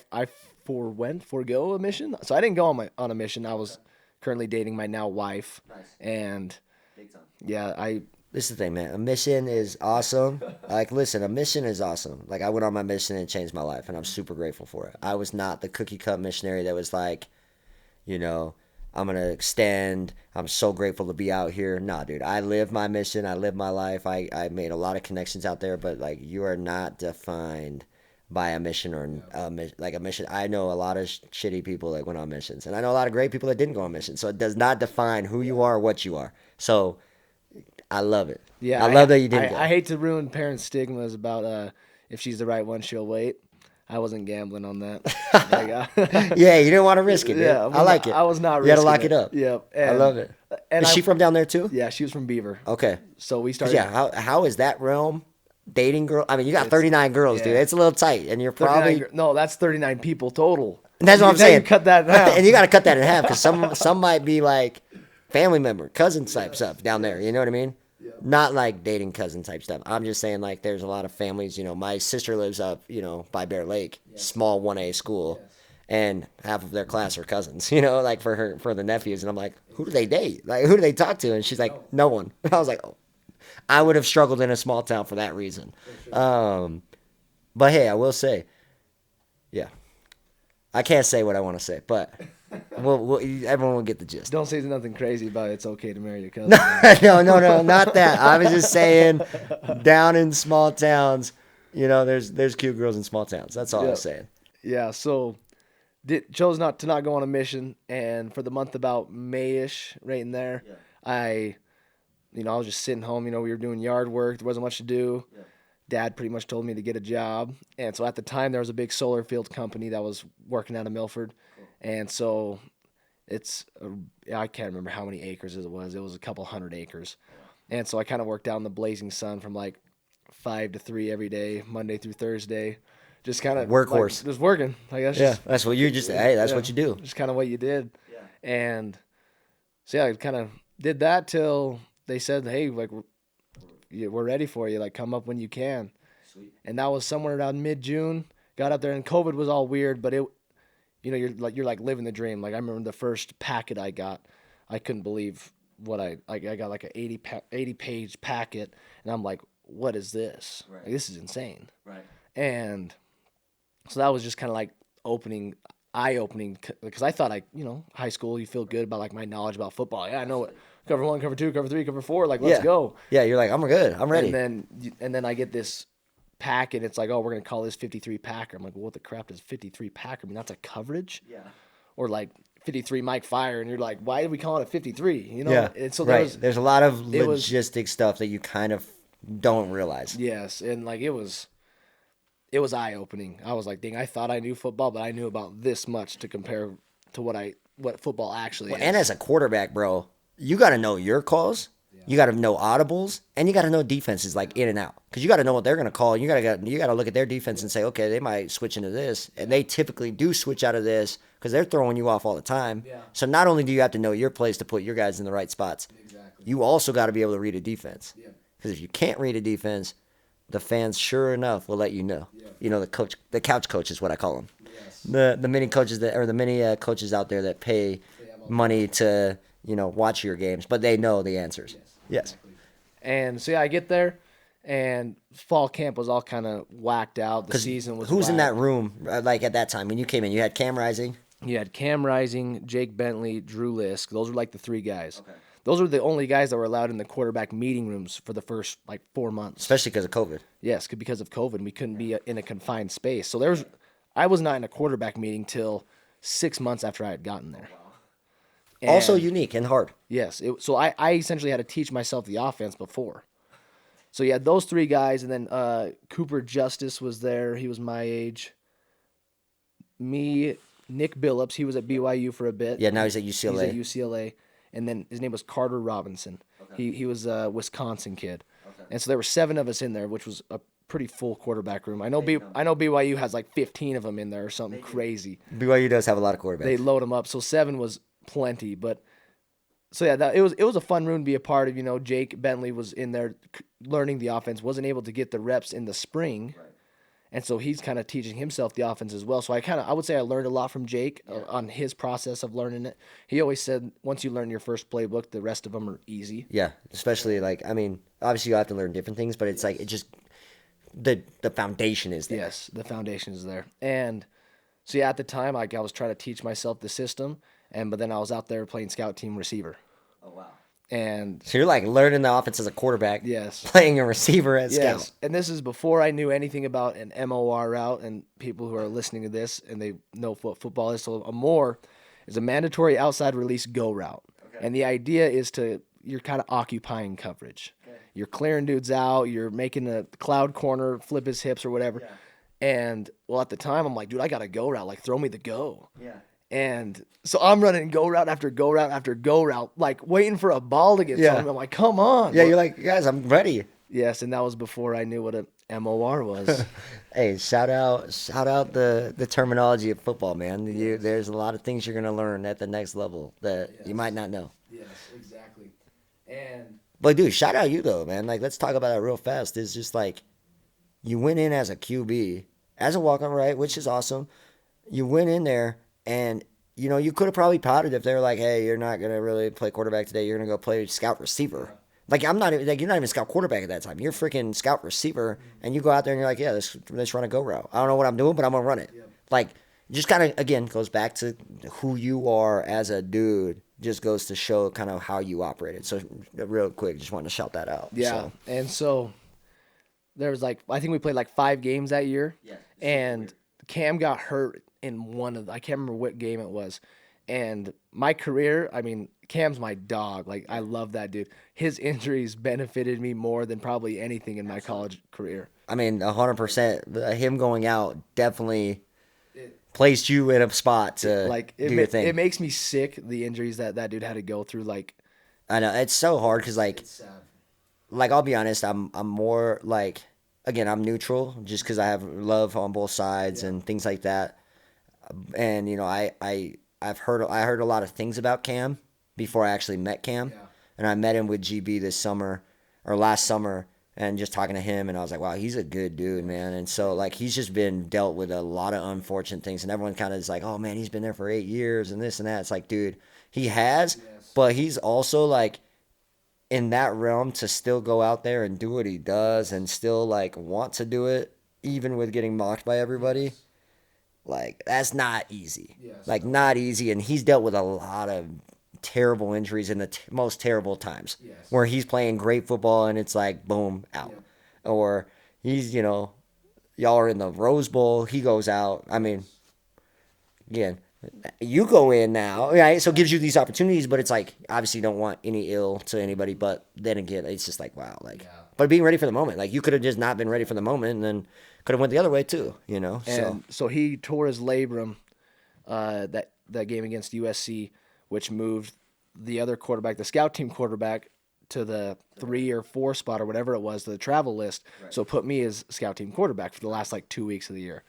Speaker 2: forego a mission. So I didn't go on a mission. I was currently dating my now wife.
Speaker 1: Nice.
Speaker 2: And
Speaker 1: Big time.
Speaker 2: yeah,
Speaker 1: This is the thing, man. A mission is awesome. Like, listen, a mission is awesome. Like, I went on my mission and it changed my life, and I'm super grateful for it. I was not the cookie cut missionary that was like, you know, I'm gonna extend. I'm so grateful to be out here. Nah, dude, I live my mission. I live my life. I made a lot of connections out there, but like, you are not defined by a mission or like a mission. I know a lot of shitty people that went on missions, and I know a lot of great people that didn't go on missions. So it does not define who you are or what you are. So I love it.
Speaker 2: yeah,
Speaker 1: I love that you
Speaker 2: I,
Speaker 1: didn't go.
Speaker 2: I hate to ruin parents' stigmas about if she's the right one, she'll wait. I wasn't gambling on that.
Speaker 1: Yeah, you didn't want to risk it, dude.
Speaker 2: Yeah,
Speaker 1: I like it.
Speaker 2: I was not
Speaker 1: You had to
Speaker 2: risking
Speaker 1: lock it up.
Speaker 2: Yep.
Speaker 1: I love it.
Speaker 2: And
Speaker 1: Is she from down there too?
Speaker 2: Yeah, she was from Beaver.
Speaker 1: Okay.
Speaker 2: So we
Speaker 1: 'Cause
Speaker 2: started.
Speaker 1: yeah, how is that realm dating girl? I mean, you got 39 girls, dude.
Speaker 2: yeah.
Speaker 1: It's a little tight, and you're
Speaker 2: 39
Speaker 1: probably.
Speaker 2: no, that's 39 people total.
Speaker 1: And that's what I'm
Speaker 2: Now
Speaker 1: saying.
Speaker 2: You cut that in half.
Speaker 1: And you got to cut that in half because some might be like family member, cousin type stuff down there. You know what I mean? Not like dating cousin type stuff. I'm just saying like there's a lot of families. You know, my sister lives up, by Bear Lake, small 1A school, and half of their class are cousins. You know, like for the nephews, and I'm like, who do they date? Like who do they talk to? And she's like, no one. I was like, oh. I would have struggled in a small town for that reason. But hey, I will say, yeah, I can't say what I want to say, but everyone will get the gist.
Speaker 2: Don't say nothing crazy about it's okay to marry your cousin.
Speaker 1: No, not that. I was just saying, down in small towns, there's cute girls in small towns. That's all I was saying.
Speaker 2: Yeah, so chose not to go on a mission, and for the month about May-ish, right in there, I was just sitting home. We were doing yard work. There wasn't much to do. Yeah. Dad pretty much told me to get a job, and so at the time there was a big solar field company that was working out of Milford, and so I can't remember how many acres it was. It was a couple hundred acres, and so I kind of worked out in the blazing sun from like 5 to 3 every day, Monday through Thursday, just kind of
Speaker 1: workhorse,
Speaker 2: just working.
Speaker 1: That's what you just that's what you do.
Speaker 2: Just kind of what you did, and so I kind of did that till they said, hey, like we're ready for you. Like come up when you can. Sweet. And that was somewhere around mid-June. Got up there and COVID was all weird, but you're like living the dream. Like I remember the first packet I got, I couldn't believe what I got like an 80-page packet, and I'm like, what is this? Right. Like, this is insane. Right. And so that was just kind of like eye-opening, because I thought high school, you feel good about like my knowledge about football. Yeah, I know it. Cover 1, cover 2, cover 3, cover 4. Like, let's go.
Speaker 1: Yeah, you're like, I'm good. I'm ready.
Speaker 2: And then I get this pack, and it's like, oh, we're going to call this 53 Packer. I'm like, well, what the crap does 53 Packer mean? That's a coverage? Yeah. Or like 53 Mike Fire, and you're like, why did we call it a 53?
Speaker 1: Yeah.
Speaker 2: And so
Speaker 1: there's a lot of logistic stuff that you kind of don't realize.
Speaker 2: Yes, and like it was eye-opening. I was like, dang, I thought I knew football, but I knew about this much to compare to what football actually is.
Speaker 1: And as a quarterback, bro, you got to know your calls. Yeah. You got to know audibles, and you got to know defenses like in and out, because you got to know what they're going to call. You got to look at their defense and say, okay, they might switch into this, and they typically do switch out of this because they're throwing you off all the time. Yeah. So not only do you have to know your plays to put your guys in the right spots, you also got to be able to read a defense. Because if you can't read a defense, the fans sure enough will let you know. Yeah. The couch coach is what I call them. Yes. The many coaches coaches out there that pay money to watch your games, but they know the answers. Yes.
Speaker 2: And so I get there, and fall camp was all kind of whacked out. The season was.
Speaker 1: Who's in that room? Like at that time when you came in, you had Cam Rising.
Speaker 2: You had Cam Rising, Jake Bentley, Drew Lisk. Those were like the 3 guys. Okay. Those were the only guys that were allowed in the quarterback meeting rooms for the first 4 months.
Speaker 1: Especially because of COVID.
Speaker 2: Yes, because of COVID, we couldn't be in a confined space. So I was not in a quarterback meeting till 6 months after I had gotten there.
Speaker 1: And also unique and hard.
Speaker 2: Yes. So I essentially had to teach myself the offense before. So you had those 3 guys, and then Cooper Justice was there. He was my age. Me, Nick Billups. He was at BYU for a bit.
Speaker 1: Yeah, now he's at UCLA.
Speaker 2: He's at UCLA. And then his name was Carter Robinson. Okay. He was a Wisconsin kid. Okay. And so there were 7 of us in there, which was a pretty full quarterback room. I know BYU has like 15 of them in there or something crazy.
Speaker 1: BYU does have a lot of quarterbacks.
Speaker 2: They load them up. So 7 was plenty, but so yeah, it was a fun room to be a part of. Jake Bentley was in there learning the offense, wasn't able to get the reps in the spring, And so he's kind of teaching himself the offense as well. So I would say I learned a lot from Jake on his process of learning it. He always said once you learn your first playbook, the rest of them are easy.
Speaker 1: Yeah, especially like I mean, obviously you have to learn different things, but it's like it just the foundation is there.
Speaker 2: Yes, the foundation is there. And so yeah, at the time, like I was trying to teach myself the system, but then I was out there playing scout team receiver.
Speaker 1: Oh wow.
Speaker 2: And
Speaker 1: So you're like learning the offense as a quarterback,
Speaker 2: yes,
Speaker 1: playing a receiver as
Speaker 2: yes,
Speaker 1: scout.
Speaker 2: and this is before I knew anything about an MOR route. And people who are listening to this and they know what football is, so a MOR is a mandatory outside release go route, and the idea is you're kind of occupying coverage. You're clearing dudes out. You're making a cloud corner, flip his hips or whatever. And well, at the time, I'm like, dude, I got to go route. Like, throw me the go.
Speaker 1: Yeah.
Speaker 2: And so I'm running go route after go route after go route, like waiting for a ball to get thrown. I'm like, come on.
Speaker 1: Yeah, you're like, guys, I'm ready.
Speaker 2: Yes, and that was before I knew what a MOR was.
Speaker 1: Hey, shout out the terminology of football, man. There's a lot of things you're gonna learn at the next level that you might not know.
Speaker 2: Yes, exactly. And
Speaker 1: But dude, shout out you though, man. Like, let's talk about that real fast. It's just like you went in as a QB, as a walk-on, right, which is awesome. You went in there, and you could have probably pouted if they were like, "Hey, you're not gonna really play quarterback today. You're gonna go play scout receiver." Like I'm not like you're not even scout quarterback at that time. You're freaking scout receiver, and you go out there and you're like, "Yeah, let's run a go route. I don't know what I'm doing, but I'm gonna run it." Like, just kind of again goes back to who you are as a dude. Just goes to show kind of how you operated. So real quick, just wanted to shout that out.
Speaker 2: yeah,
Speaker 1: So.
Speaker 2: and so there was like I think we played like 5 games that year.
Speaker 1: Yeah.
Speaker 2: And Cam got hurt in I can't remember what game it was. And my career, I mean, Cam's my dog. Like, I love that dude. His injuries benefited me more than probably anything in my college career.
Speaker 1: I mean, 100%. Him going out definitely placed you in a spot to
Speaker 2: Like,
Speaker 1: do your thing.
Speaker 2: it makes me sick, the injuries that dude had to go through. Like,
Speaker 1: I know it's so hard because like I'll be honest, I'm more like again I'm neutral just because I have love on both sides and things like that. And I heard a lot of things about Cam before I actually met Cam, and I met him with GB this summer or last summer, and just talking to him, and I was like, wow, he's a good dude, man. And so like he's just been dealt with a lot of unfortunate things, and everyone kind of is like, oh man, he's been there for 8 years and this and that. It's like, dude, he has, but he's also like in that realm to still go out there and do what he does and still like want to do it even with getting mocked by everybody. Like, that's not easy. Like, not easy. And he's dealt with a lot of terrible injuries in the most terrible times where he's playing great football and it's like, boom, out. Or he's, y'all are in the Rose Bowl. He goes out. I mean, again, you go in now, right? So it gives you these opportunities, but it's like, obviously, you don't want any ill to anybody. But then again, it's just like, wow. Like, but being ready for the moment. Like, you could have just not been ready for the moment and then could have went the other way too,
Speaker 2: And so he tore his labrum that game against USC, which moved the other quarterback, the scout team quarterback, to the 3 or 4 spot or whatever it was, the travel list. Right. So put me as scout team quarterback for the last like 2 weeks of the year.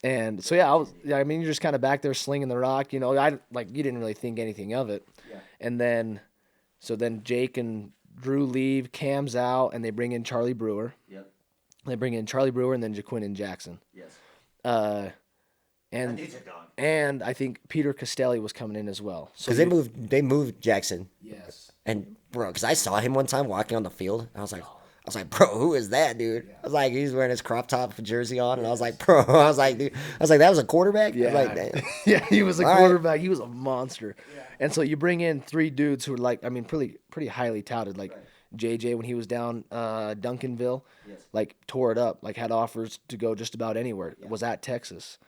Speaker 2: And so I mean, you're just kind of back there slinging the rock, you didn't really think anything of it. Yeah. And then Jake and Drew leave, Cam's out, and they bring in Charlie Brewer. Yep. They bring in Charlie Brewer and then Jaquin Jackson. Yes. And I think Peter Costelli was coming in as well.
Speaker 1: Because they moved Jackson. Yes. And bro, because I saw him one time walking on the field, and I was like, bro, who is that dude? Yeah. I was like, he's wearing his crop top jersey on, and I was like, bro, dude, that was a quarterback.
Speaker 2: Yeah.
Speaker 1: I was like, damn.
Speaker 2: Yeah, he was a quarterback. Right. He was a monster. Yeah. And so you bring in 3 dudes who are like, I mean, pretty highly touted, like. Right. JJ, when he was down Duncanville, like tore it up, like had offers to go just about anywhere. Was at Texas.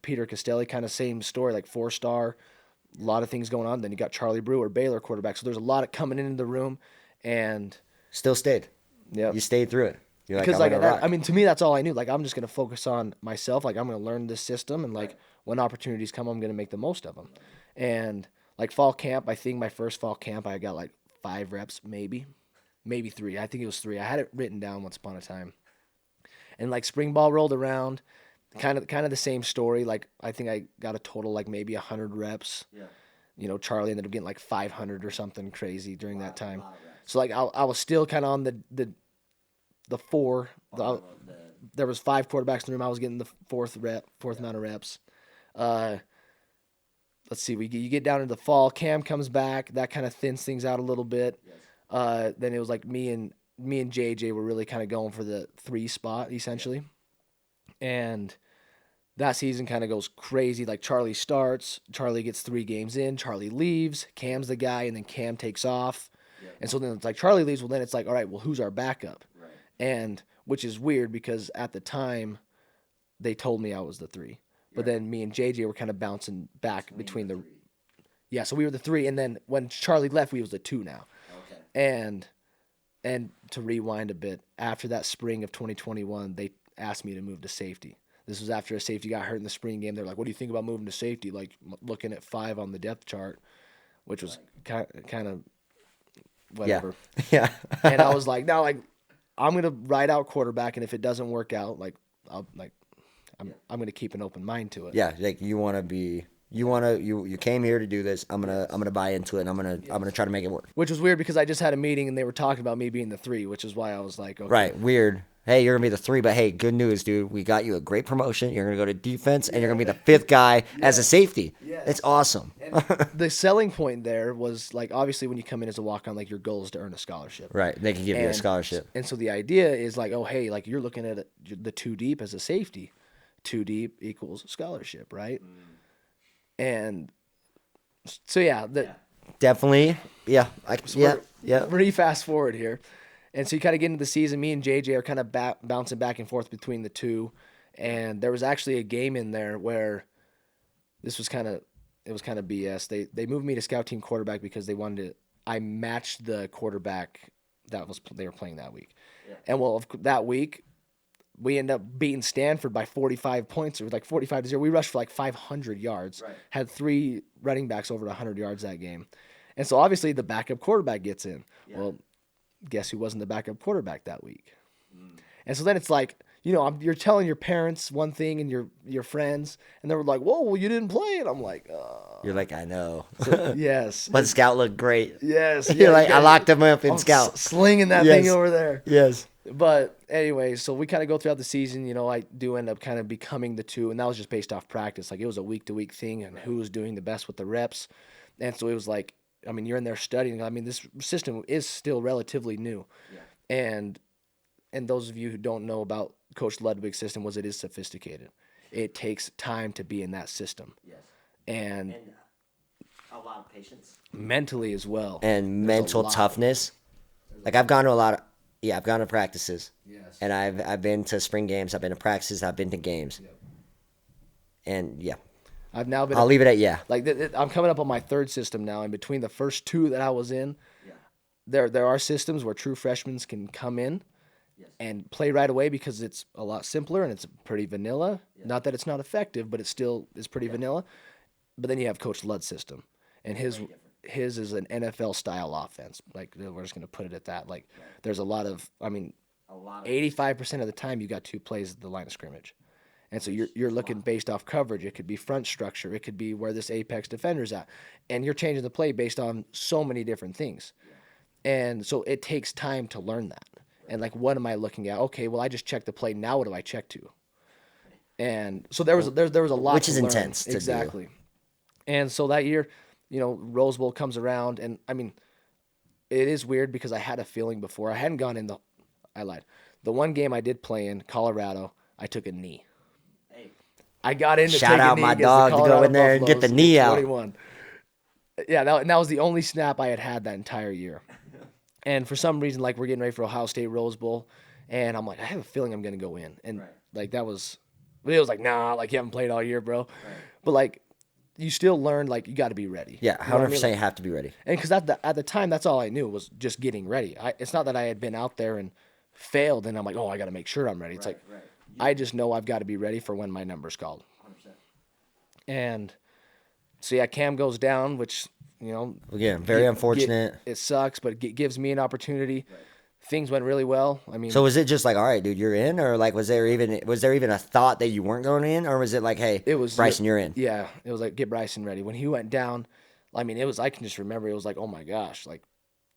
Speaker 2: Peter Costelli, kind of same story, like 4-star, a lot of things going on. Then you got Charlie Brewer, Baylor quarterback. So there's a lot of coming into the room, and
Speaker 1: still stayed.
Speaker 2: Yeah,
Speaker 1: you stayed through it. You're
Speaker 2: because I mean, to me, that's all I knew. Like, I'm just gonna focus on myself. Like, I'm gonna learn this system, and like when opportunities come, I'm gonna make the most of them. And like fall camp, I think my first fall camp, I got like 5 reps, maybe 3. I think it was 3. I had it written down once upon a time. And like spring ball rolled around, kind of the same story. Like, I think I got a total like maybe 100 reps. Yeah. Charlie ended up getting like 500 or something crazy during that time. So like I was still kind of on the 4, there was 5 quarterbacks in the room. I was getting the fourth amount of reps. Uh, let's see, you get down into the fall. Cam comes back. That kind of thins things out a little bit. Then it was like me and JJ were really kind of going for the 3 spot essentially, and that season kind of goes crazy. Like Charlie starts, Charlie gets 3 games in, Charlie leaves, Cam's the guy, and then Cam takes off. And so then it's like Charlie leaves, well then it's like, all right, well who's our backup? Right. And which is weird because at the time they told me I was the 3. But then me and JJ were kind of bouncing back between the 3. Yeah, so we were the 3, and then when Charlie left, we was the 2 now. Okay. And to rewind a bit, after that spring of 2021, they asked me to move to safety. This was after a safety got hurt in the spring game. They're like, "What do you think about moving to safety?" Like looking at 5 on the depth chart, which was kind of whatever.
Speaker 1: Yeah.
Speaker 2: And I was like, "No, like I'm gonna ride out quarterback, and if it doesn't work out, like I'm gonna keep an open mind to it."
Speaker 1: Yeah, like you came here to do this. I'm gonna buy into it, and I'm gonna try to make it work.
Speaker 2: Which was weird because I just had a meeting and they were talking about me being the 3, which is why I was like, okay.
Speaker 1: Right, weird. Hey, you're gonna be the 3, but hey, good news, dude. We got you a great promotion. You're gonna go to defense, and you're gonna be the 5th guy as a safety. Yes. It's awesome.
Speaker 2: And the selling point there was like, obviously, when you come in as a walk-on, like your goal is to earn a scholarship.
Speaker 1: Right, they can give you a scholarship.
Speaker 2: And so the idea is like, oh, hey, like you're looking at the 2 deep as a safety. 2 deep equals scholarship, right? And so
Speaker 1: definitely, yeah,
Speaker 2: Pretty fast forward here, and so you kind of get into the season. Me and JJ are kind of bouncing back and forth between the 2, and there was actually a game in there where it was kind of BS. They moved me to scout team quarterback because I matched the quarterback they were playing that week, and that week. We ended up beating Stanford by 45 points, or like 45-0. We rushed for like 500 yards. Right. Had 3 running backs over 100 yards that game. And so obviously the backup quarterback gets in. Yeah. Well, guess who wasn't the backup quarterback that week? And so then it's like, you're telling your parents one thing and your friends, and they were like, "Whoa, well, you didn't play." And I'm like,
Speaker 1: You're like, I know.
Speaker 2: So, yes.
Speaker 1: But Scout looked great.
Speaker 2: Yes.
Speaker 1: You're like, I locked him up in Scout.
Speaker 2: Slinging that thing over there.
Speaker 1: Yes.
Speaker 2: But anyway, so we kind of go throughout the season. I do end up kind of becoming the 2, and that was just based off practice. Like it was a week-to-week thing, and who was doing the best with the reps. And so it was like, I mean, you're in there studying. I mean, this system is still relatively new, and those of you who don't know about Coach Ludwig's system, it is sophisticated. It takes time to be in that system, and
Speaker 1: a lot of patience,
Speaker 2: mentally as well,
Speaker 1: and mental toughness. Like I've gone to a lot of. Yeah, I've gone to practices. Yes. And I've been to spring games. I've been to practices. I've been to games. Yep. And
Speaker 2: I've now been.
Speaker 1: I'll leave it at
Speaker 2: Like I'm coming up on my 3rd system now, and between the first 2 that I was in, there are systems where true freshmen can come in, and play right away because it's a lot simpler and it's pretty vanilla. Not that it's not effective, but it still is pretty vanilla. But then you have Coach Ludd's system, and his is an NFL style offense. Like we're just gonna put it at that. Like there's a lot of 85% of the time you got 2 plays at the line of scrimmage, and so you're looking based off coverage. It could be front structure. It could be where this apex defender's at, and you're changing the play based on so many different things, and so it takes time to learn that. And like, what am I looking at? Okay, well I just checked the play. Now what do I check to? And so there was a lot,
Speaker 1: which is intense to
Speaker 2: exactly. And so that year, Rose Bowl comes around, and I mean, it is weird because I had a feeling before. I hadn't gone in I lied. The one game I did play in, Colorado, I took a knee. Hey. I got in to
Speaker 1: shout out my dog to go in there and get the knee out.
Speaker 2: 21. Yeah, that was the only snap I had that entire year. And for some reason, like we're getting ready for Ohio State Rose Bowl, and I'm like, I have a feeling I'm going to go in. And like it was like, nah, like you haven't played all year, bro. Right. But like, you still learn, like, you got to be ready.
Speaker 1: Yeah, 100% you have to be ready.
Speaker 2: And because at the time, that's all I knew was just getting ready. It's not that I had been out there and failed, and I'm like, oh, I got to make sure I'm ready. It's I just know I've got to be ready for when my number's called. 100%. And so, Cam goes down, which,
Speaker 1: again, very unfortunate.
Speaker 2: It sucks, but it gives me an opportunity. Right. Things went really well. I mean,
Speaker 1: so was it just like, all right, dude, you're in, or like was there even a thought that you weren't going in, or was it like, hey, Bryson, you're in?
Speaker 2: Yeah, it was like, get Bryson ready. When he went down, I mean, I can just remember it was like, oh my gosh, like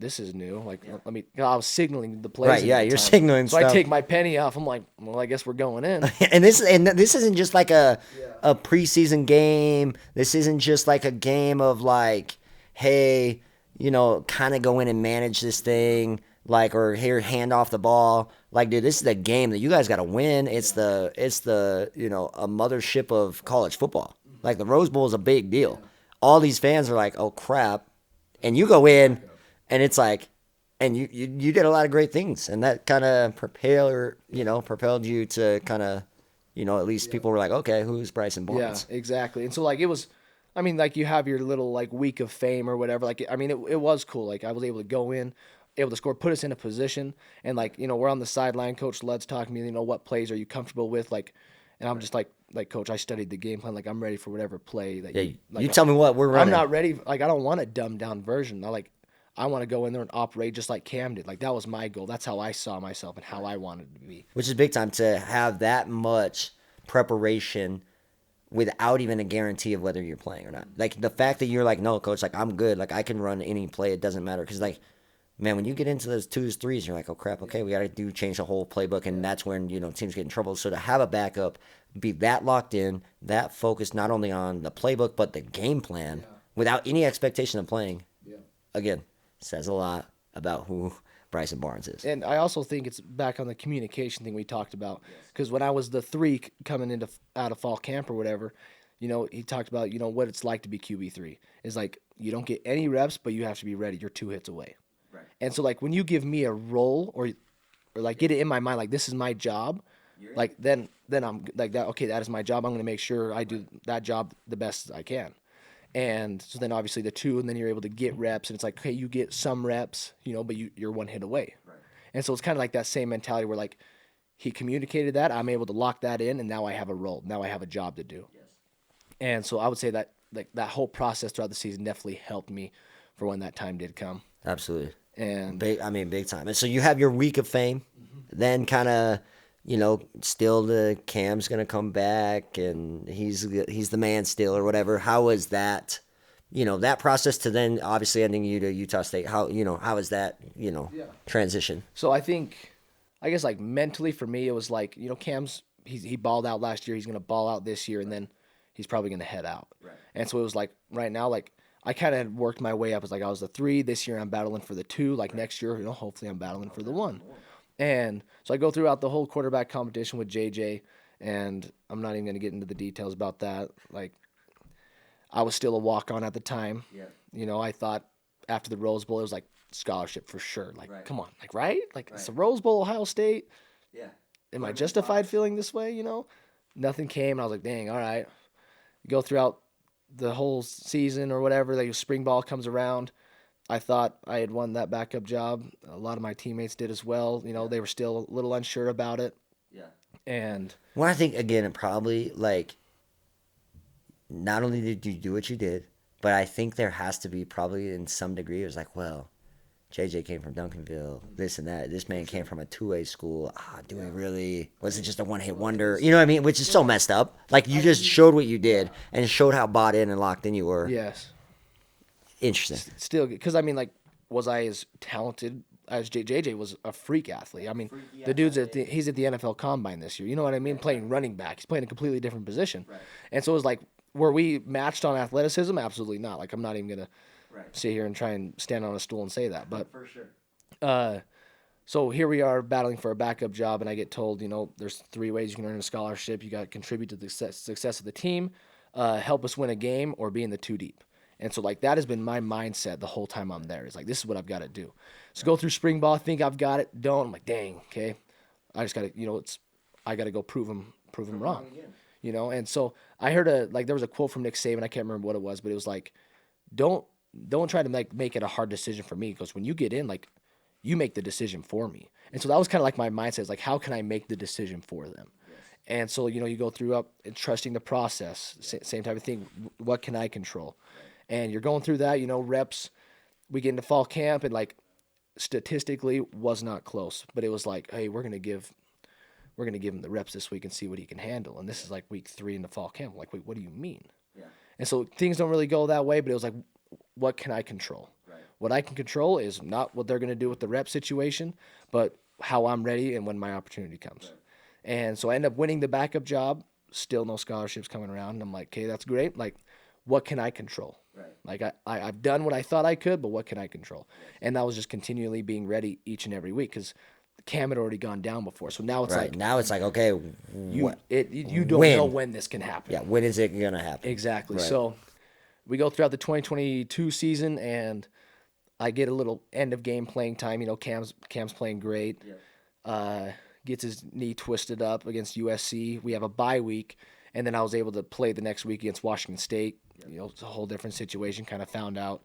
Speaker 2: this is new. Like, let me. I was signaling the plays
Speaker 1: Right,
Speaker 2: in
Speaker 1: yeah,
Speaker 2: at the
Speaker 1: you're
Speaker 2: time.
Speaker 1: signaling
Speaker 2: So I
Speaker 1: stuff.
Speaker 2: take my penny off. I'm like, well, I guess we're going in.
Speaker 1: And this isn't just like a preseason game. This isn't just like a game of like, hey, kind of go in and manage this thing, like, or here, hand off the ball. Like, dude, this is a game that you guys got to win. It's the a mothership of college football. Like the Rose Bowl is a big deal. All these fans are like, oh crap, and you go in, and it's like, and you did a lot of great things, and that kind of propelled you to kind of, at least people were like, okay, who's Bryson
Speaker 2: Yeah,
Speaker 1: Barnes?
Speaker 2: exactly. And so like it was, I mean, like you have your little like week of fame or whatever. Like I mean, it was cool. Like I was able to go in, able to score, put us in a position, and like we're on the sideline. Coach Led's talking to me. What plays are you comfortable with? Like, and I'm just like Coach, I studied the game plan. Like I'm ready for whatever play that
Speaker 1: Yeah,
Speaker 2: you like.
Speaker 1: you tell me what we're
Speaker 2: I'm
Speaker 1: running,
Speaker 2: not ready. Like I don't want a dumbed down version. I want to go in there and operate just like Cam did. Like that was my goal. That's how I saw myself and how I wanted to be.
Speaker 1: which is big time to have that much preparation without even a guarantee of whether you're playing or not. Like the fact that you're like, no, coach, like I'm good, like I can run any play, it doesn't matter. Because like, man, when you get into those twos, threes, you're like, oh crap, okay, we got to change the whole playbook, and that's when teams get in trouble. So to have a backup, be that locked in, that focused not only on the playbook but the game plan, without any expectation of playing, again, says a lot about who Bryson Barnes is.
Speaker 2: And I also think it's back on the communication thing we talked about. Because when I was the three coming into out of fall camp or whatever, he talked about what it's like to be QB3. Is like you don't get any reps, but you have to be ready. You're 2 hits away.
Speaker 1: Right.
Speaker 2: And so like when you give me a role or like get it in my mind like this is my job, like then I'm like that. Okay, that is my job. I'm going to make sure I do that job the best I can. And so then obviously the two, and then you're able to get reps, and it's like, okay, you get some reps, but you're 1 hit away. Right. And so it's kind of like that same mentality where like he communicated that, I'm able to lock that in, and now I have a role, now I have a job to do. Yes. And so I would say that like that whole process throughout the season definitely helped me for when that time did come.
Speaker 1: Absolutely.
Speaker 2: And
Speaker 1: big time. And so you have your week of fame, then kind of, still the Cam's gonna come back, and he's the man still or whatever. How was that? That process to then obviously ending you to Utah State. How is that? Transition.
Speaker 2: So I guess like mentally for me, it was like Cam's he balled out last year. He's gonna ball out this year, and then he's probably gonna head out. Right. And so it was like right now, like I kind of worked my way up. It's like I was the 3 this year. I'm battling for the 2. Like next year, hopefully I'm battling for the 1. And so I go throughout the whole quarterback competition with JJ, and I'm not even gonna get into the details about that. Like I was still a walk on at the time. Yeah. I thought after the Rose Bowl, it was like scholarship for sure. Like, come on, like, right? Like, it's the Rose Bowl, Ohio State. Yeah. Am I justified feeling this way? Nothing came. And I was like, dang, all right. Go throughout the whole season or whatever. Like, spring ball comes around. I thought I had won that backup job. A lot of my teammates did as well. They were still a little unsure about it. Yeah. And
Speaker 1: Well, I think again, it probably like not only did you do what you did, but I think there has to be probably in some degree it was like, well, JJ came from Duncanville, this and that. This man came from a 2A school. Do we really? Was it just a one-hit wonder? You know what I mean? Which is so messed up. Like you just showed what you did and showed how bought in and locked in you were.
Speaker 2: yes.
Speaker 1: Interesting.
Speaker 2: Still, because I mean, like, was I as talented as JJ was a freak athlete? I mean, the dude's he's at the NFL Combine this year. You know what I mean? Playing running back, he's playing a completely different position. Right. And so it was like, were we matched on athleticism? Absolutely not. Like, I'm not even gonna sit here and try and stand on a stool and say that. But
Speaker 1: for sure.
Speaker 2: So here we are battling for a backup job, and I get told, there's 3 ways you can earn a scholarship. You got to contribute to the success of the team, help us win a game, or be in the 2 deep. And so, like, that has been my mindset the whole time I'm there. It's like, this is what I've got to do. So go through spring ball, think I've got it. Don't. I'm like, dang, okay. I just got to, I got to go prove them wrong. And so I heard there was a quote from Nick Saban. I can't remember what it was, but it was like, don't try to make it a hard decision for me, because when you get in, like, you make the decision for me. And so that was kind of like my mindset. It's like, how can I make the decision for them? Yes. And so, you go through up and trusting the process, same type of thing. What can I control? And you're going through that, reps. We get into fall camp, and like statistically was not close, but it was like, hey, we're gonna give him the reps this week and see what he can handle. And this is like week 3 in the fall camp. I'm like, wait, what do you mean? Yeah. And so things don't really go that way, but it was like, what can I control? Right. What I can control is not what they're going to do with the rep situation, but how I'm ready and when my opportunity comes. And so I end up winning the backup job. Still no scholarships coming around. And I'm like, okay, that's great. Like, what can I control? Like I've done what I thought I could, but what can I control? And that was just continually being ready each and every week because Cam had already gone down before. So now it's
Speaker 1: Right.
Speaker 2: like
Speaker 1: Now it's like, okay,
Speaker 2: you don't know
Speaker 1: when?
Speaker 2: when this can happen.
Speaker 1: Yeah, when is it gonna happen?
Speaker 2: Exactly.
Speaker 1: Right.
Speaker 2: So we go throughout the 2022 season, and I get a little end of game playing time. Cam's playing great. Uh, Gets his knee twisted up against USC. We have a bye week, and then I was able to play the next week against Washington State. It's a whole different situation. Kind of found out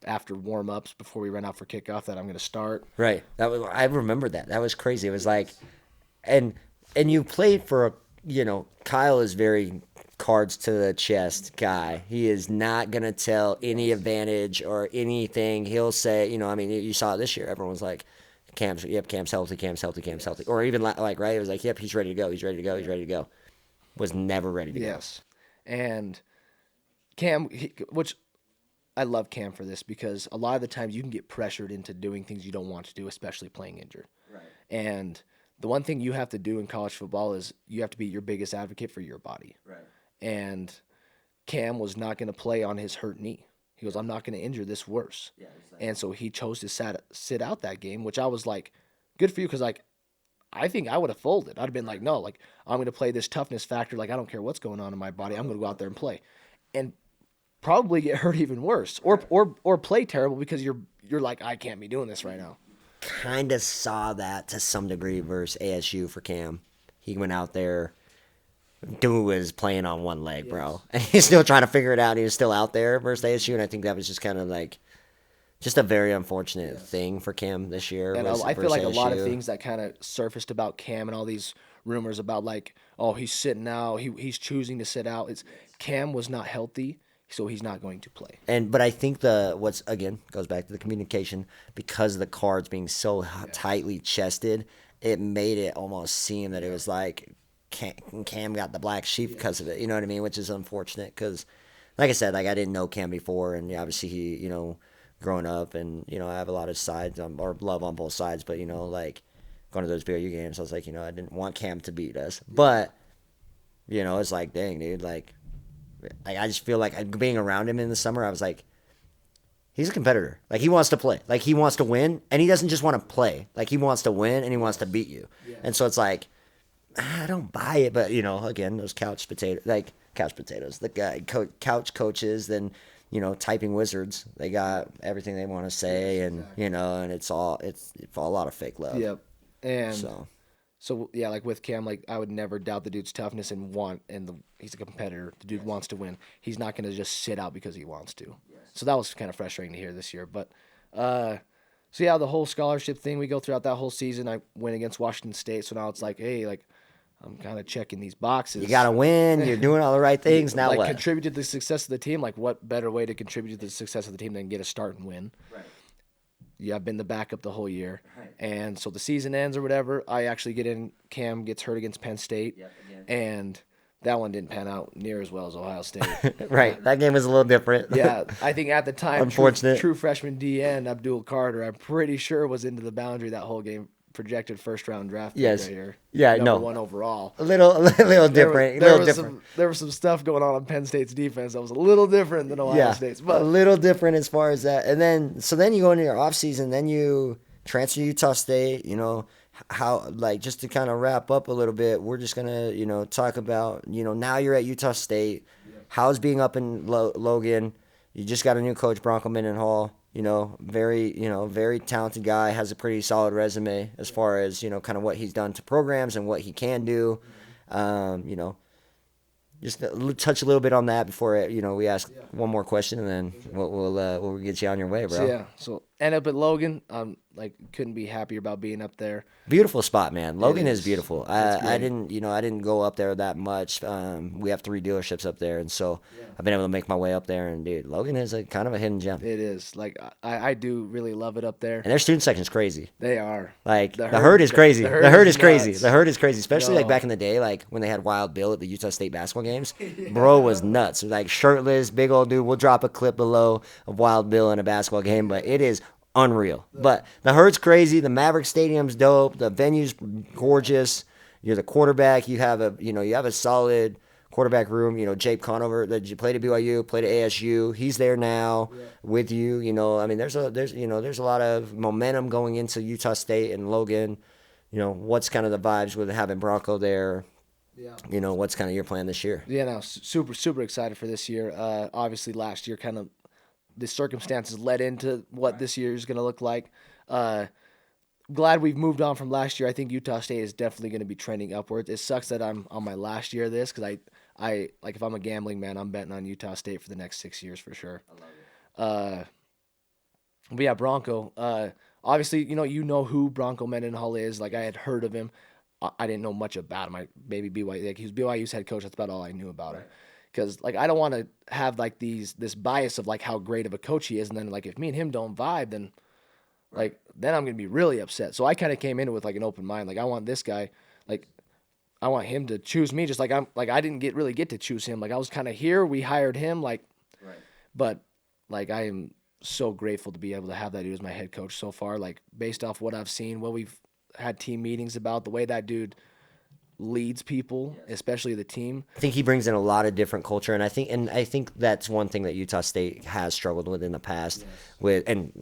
Speaker 2: after warm ups before we ran out for kickoff that I'm going to start.
Speaker 1: Right. I remember that. That was crazy. It was like, and you played for Kyle is very cards to the chest guy. He is not gonna tell any advantage or anything. He'll say, I mean, you saw it this year. Everyone's like, Cam's healthy, Cam's healthy, Cam's healthy, or even like right. It was like, yep, he's ready to go. He's ready to go. He's ready to go. Was never ready to go.
Speaker 2: Yes, and Cam, which I love Cam for this because a lot of the times you can get pressured into doing things you don't want to do, especially playing injured.
Speaker 1: Right.
Speaker 2: And the one thing you have to do in college football is you have to be your biggest advocate for your body.
Speaker 1: Right.
Speaker 2: And Cam was not going to play on his hurt knee. He goes, I'm not going to injure this worse. Yeah, exactly. And so he chose to sit out that game, which I was like, good for you, because like I think I would have folded. I'd have been like, no, like I'm going to play this toughness factor. Like I don't care what's going on in my body. I'm going to go out there and play, and probably get hurt even worse, or play terrible because you're like, I can't be doing this right now.
Speaker 1: Kind of saw that to some degree versus ASU for Cam. He went out there. Dude was playing on one leg, bro. And he's still trying to figure it out. He was still out there versus ASU, and I think that was just kind of like just a very unfortunate thing for Cam this year.
Speaker 2: And I feel like a lot of things that kind of surfaced about Cam and all these rumors about like, oh, he's sitting out, he's choosing to sit out. It's Cam was not healthy, so he's not going to play.
Speaker 1: But I think what's again goes back to the communication because of the cards being so tightly chested, it made it almost seem that it was like Cam got the black sheep because of it. You know what I mean? Which is unfortunate because, like I said, like I didn't know Cam before, and obviously he, growing up, and I have a lot of sides or love on both sides, but like going to those BYU games, I was like, I didn't want Cam to beat us, but it's like, dang, dude, like I just feel like being around him in the summer, I was like, he's a competitor. Like he wants to play, like he wants to win, and he doesn't just want to play. Like he wants to win and he wants to beat you, and so it's like. I don't buy it, but again, those couch potatoes, the guy, couch coaches, then typing wizards. They got everything they want to say, and and it's all a lot of fake love.
Speaker 2: Yep. And so yeah, like with Cam, like I would never doubt the dude's toughness he's a competitor. The dude wants to win. He's not going to just sit out because he wants to. So that was kind of frustrating to hear this year, but. So yeah, the whole scholarship thing, we go throughout that whole season. I win against Washington State, so now it's like, hey, like I'm kind of checking these boxes.
Speaker 1: You got to win. You're doing all the right things. Now
Speaker 2: like
Speaker 1: what?
Speaker 2: Contribute to the success of the team. Like what better way to contribute to the success of the team than get a start and win? Right. Yeah, I've been the backup the whole year. Right. And so the season ends or whatever. I actually get in. Cam gets hurt against Penn State. Yep, and that one didn't pan out near as well as Ohio State.
Speaker 1: Right. That game was a little different.
Speaker 2: Yeah. I think at the time,
Speaker 1: unfortunate.
Speaker 2: True freshman DN, Abdul Carter, I'm pretty sure was into the boundary that whole game. Projected first round draft pick right here.
Speaker 1: Yeah,
Speaker 2: Number one overall.
Speaker 1: A little different.
Speaker 2: There was some stuff going on Penn State's defense that was a little different than Ohio State's. But
Speaker 1: a little different as far as that. And then you go into your offseason, then you transfer to Utah State, how like just to kind of wrap up a little bit, we're just gonna, talk about, now you're at Utah State. Yeah. How's being up in Logan? You just got a new coach, Bronco Mendenhall. Very talented guy, has a pretty solid resume as far as, kind of what he's done to programs and what he can do. Just touch a little bit on that before, we ask one more question, and then we'll get you on your way, bro.
Speaker 2: So end up at Logan. Like couldn't be happier about being up there.
Speaker 1: Beautiful spot, man.
Speaker 2: It
Speaker 1: Logan is
Speaker 2: is.
Speaker 1: beautiful.
Speaker 2: It's
Speaker 1: I
Speaker 2: great.
Speaker 1: didn't, I didn't go up there that much. We have 3 dealerships up there, and so I've been able to make my way up there. And dude, Logan is a kind of a hidden gem,
Speaker 2: It is. Like I do really love it up there.
Speaker 1: and their student section is crazy.
Speaker 2: They are.
Speaker 1: Like
Speaker 2: The
Speaker 1: the herd is crazy.
Speaker 2: the
Speaker 1: The
Speaker 2: herd
Speaker 1: herd
Speaker 2: is
Speaker 1: is crazy.
Speaker 2: nuts.
Speaker 1: The herd is crazy, especially like
Speaker 2: Yo.
Speaker 1: back in the day, like when they had Wild Bill at the Utah State basketball games. Bro was nuts. Like shirtless, big old dude. We'll drop a clip below of Wild Bill in a basketball game, but it is unreal. But the herd's crazy. The Maverick Stadium's dope. The venue's gorgeous. You're the quarterback. You have a solid quarterback room. Jake Conover that played at BYU, played at ASU. He's there now with you. I mean, there's a lot of momentum going into Utah State and Logan. What's kind of the vibes with having Bronco there?
Speaker 2: Yeah.
Speaker 1: What's kind of your plan this year?
Speaker 2: Yeah, no, super excited for this year. Obviously, last year kind of the circumstances led into what this year is going to look like. Glad we've moved on from last year. I think Utah State is definitely going to be trending upwards. It sucks that I'm on my last year of this because I like if I'm a gambling man, I'm betting on Utah State for the next 6 years for sure. I love it. But yeah, Bronco. Obviously, you know who Bronco Mendenhall is. Like I had heard of him. I didn't know much about him. Maybe BYU. Like he was BYU's head coach. That's about all I knew about him. Because like I don't want to have like this bias of like how great of a coach he is, and then like if me and him don't vibe, then then I'm gonna be really upset. So I kind of came in with like an open mind. Like I want this guy. Like I want him to choose me. Just like I didn't really get to choose him. Like I was kind of here. We hired him. But like I am so grateful to be able to have that dude as my head coach so far. Like based off what I've seen, what we've had team meetings about, the way that dude leads people, especially the team.
Speaker 1: I think he brings in a lot of different culture, and I think that's one thing that Utah State has struggled with in the past. In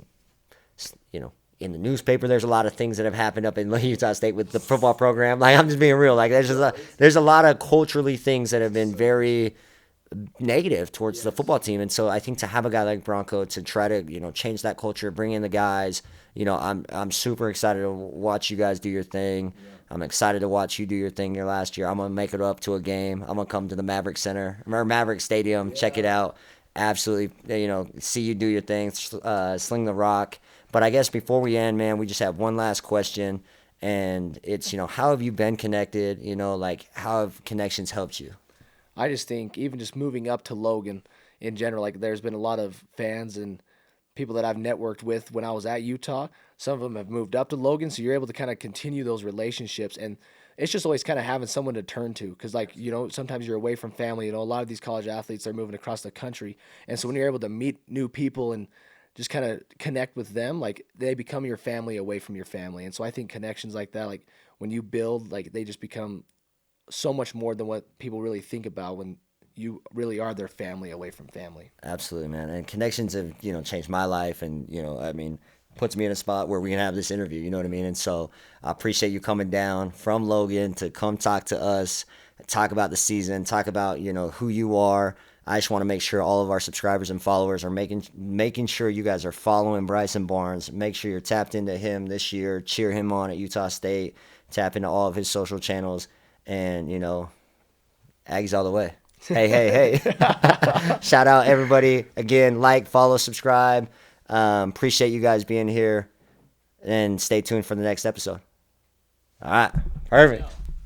Speaker 1: the newspaper, there's a lot of things that have happened up in Utah State with the football program. Like I'm just being real. Like there's a lot of culturally things that have been very negative towards the football team, and so I think to have a guy like Bronco to try to change that culture, bring in the guys. I'm super excited to watch you guys do your thing. I'm excited to watch you do your thing your last year. I'm gonna make it up to a game. I'm gonna come to the Maverick Center or Maverick Stadium, check it out. Absolutely, see you do your thing, sling the rock. But I guess before we end, man, we just have one last question, and it's how have you been connected? Like how have connections helped you?
Speaker 2: I just think even just moving up to Logan in general, like there's been a lot of fans and people that I've networked with when I was at Utah. Some of them have moved up to Logan, so you're able to kind of continue those relationships. And it's just always kind of having someone to turn to because, sometimes you're away from family. A lot of these college athletes are moving across the country. And so when you're able to meet new people and just kind of connect with them, like they become your family away from your family. And so I think connections like that, like when you build, like they just become so much more than what people really think about when you really are their family away from family.
Speaker 1: Absolutely, man. And connections have, changed my life and, I mean, puts me in a spot where we can have this interview, you know what I mean? And so I appreciate you coming down from Logan to come talk to us, talk about the season, talk about, who you are. I just want to make sure all of our subscribers and followers are making sure you guys are following Bryson Barnes. Make sure you're tapped into him this year. Cheer him on at Utah State. Tap into all of his social channels. And, Aggies all the way. Hey. Shout out everybody. Again, like, follow, subscribe. Appreciate you guys being here. And stay tuned for the next episode. All right. Perfect.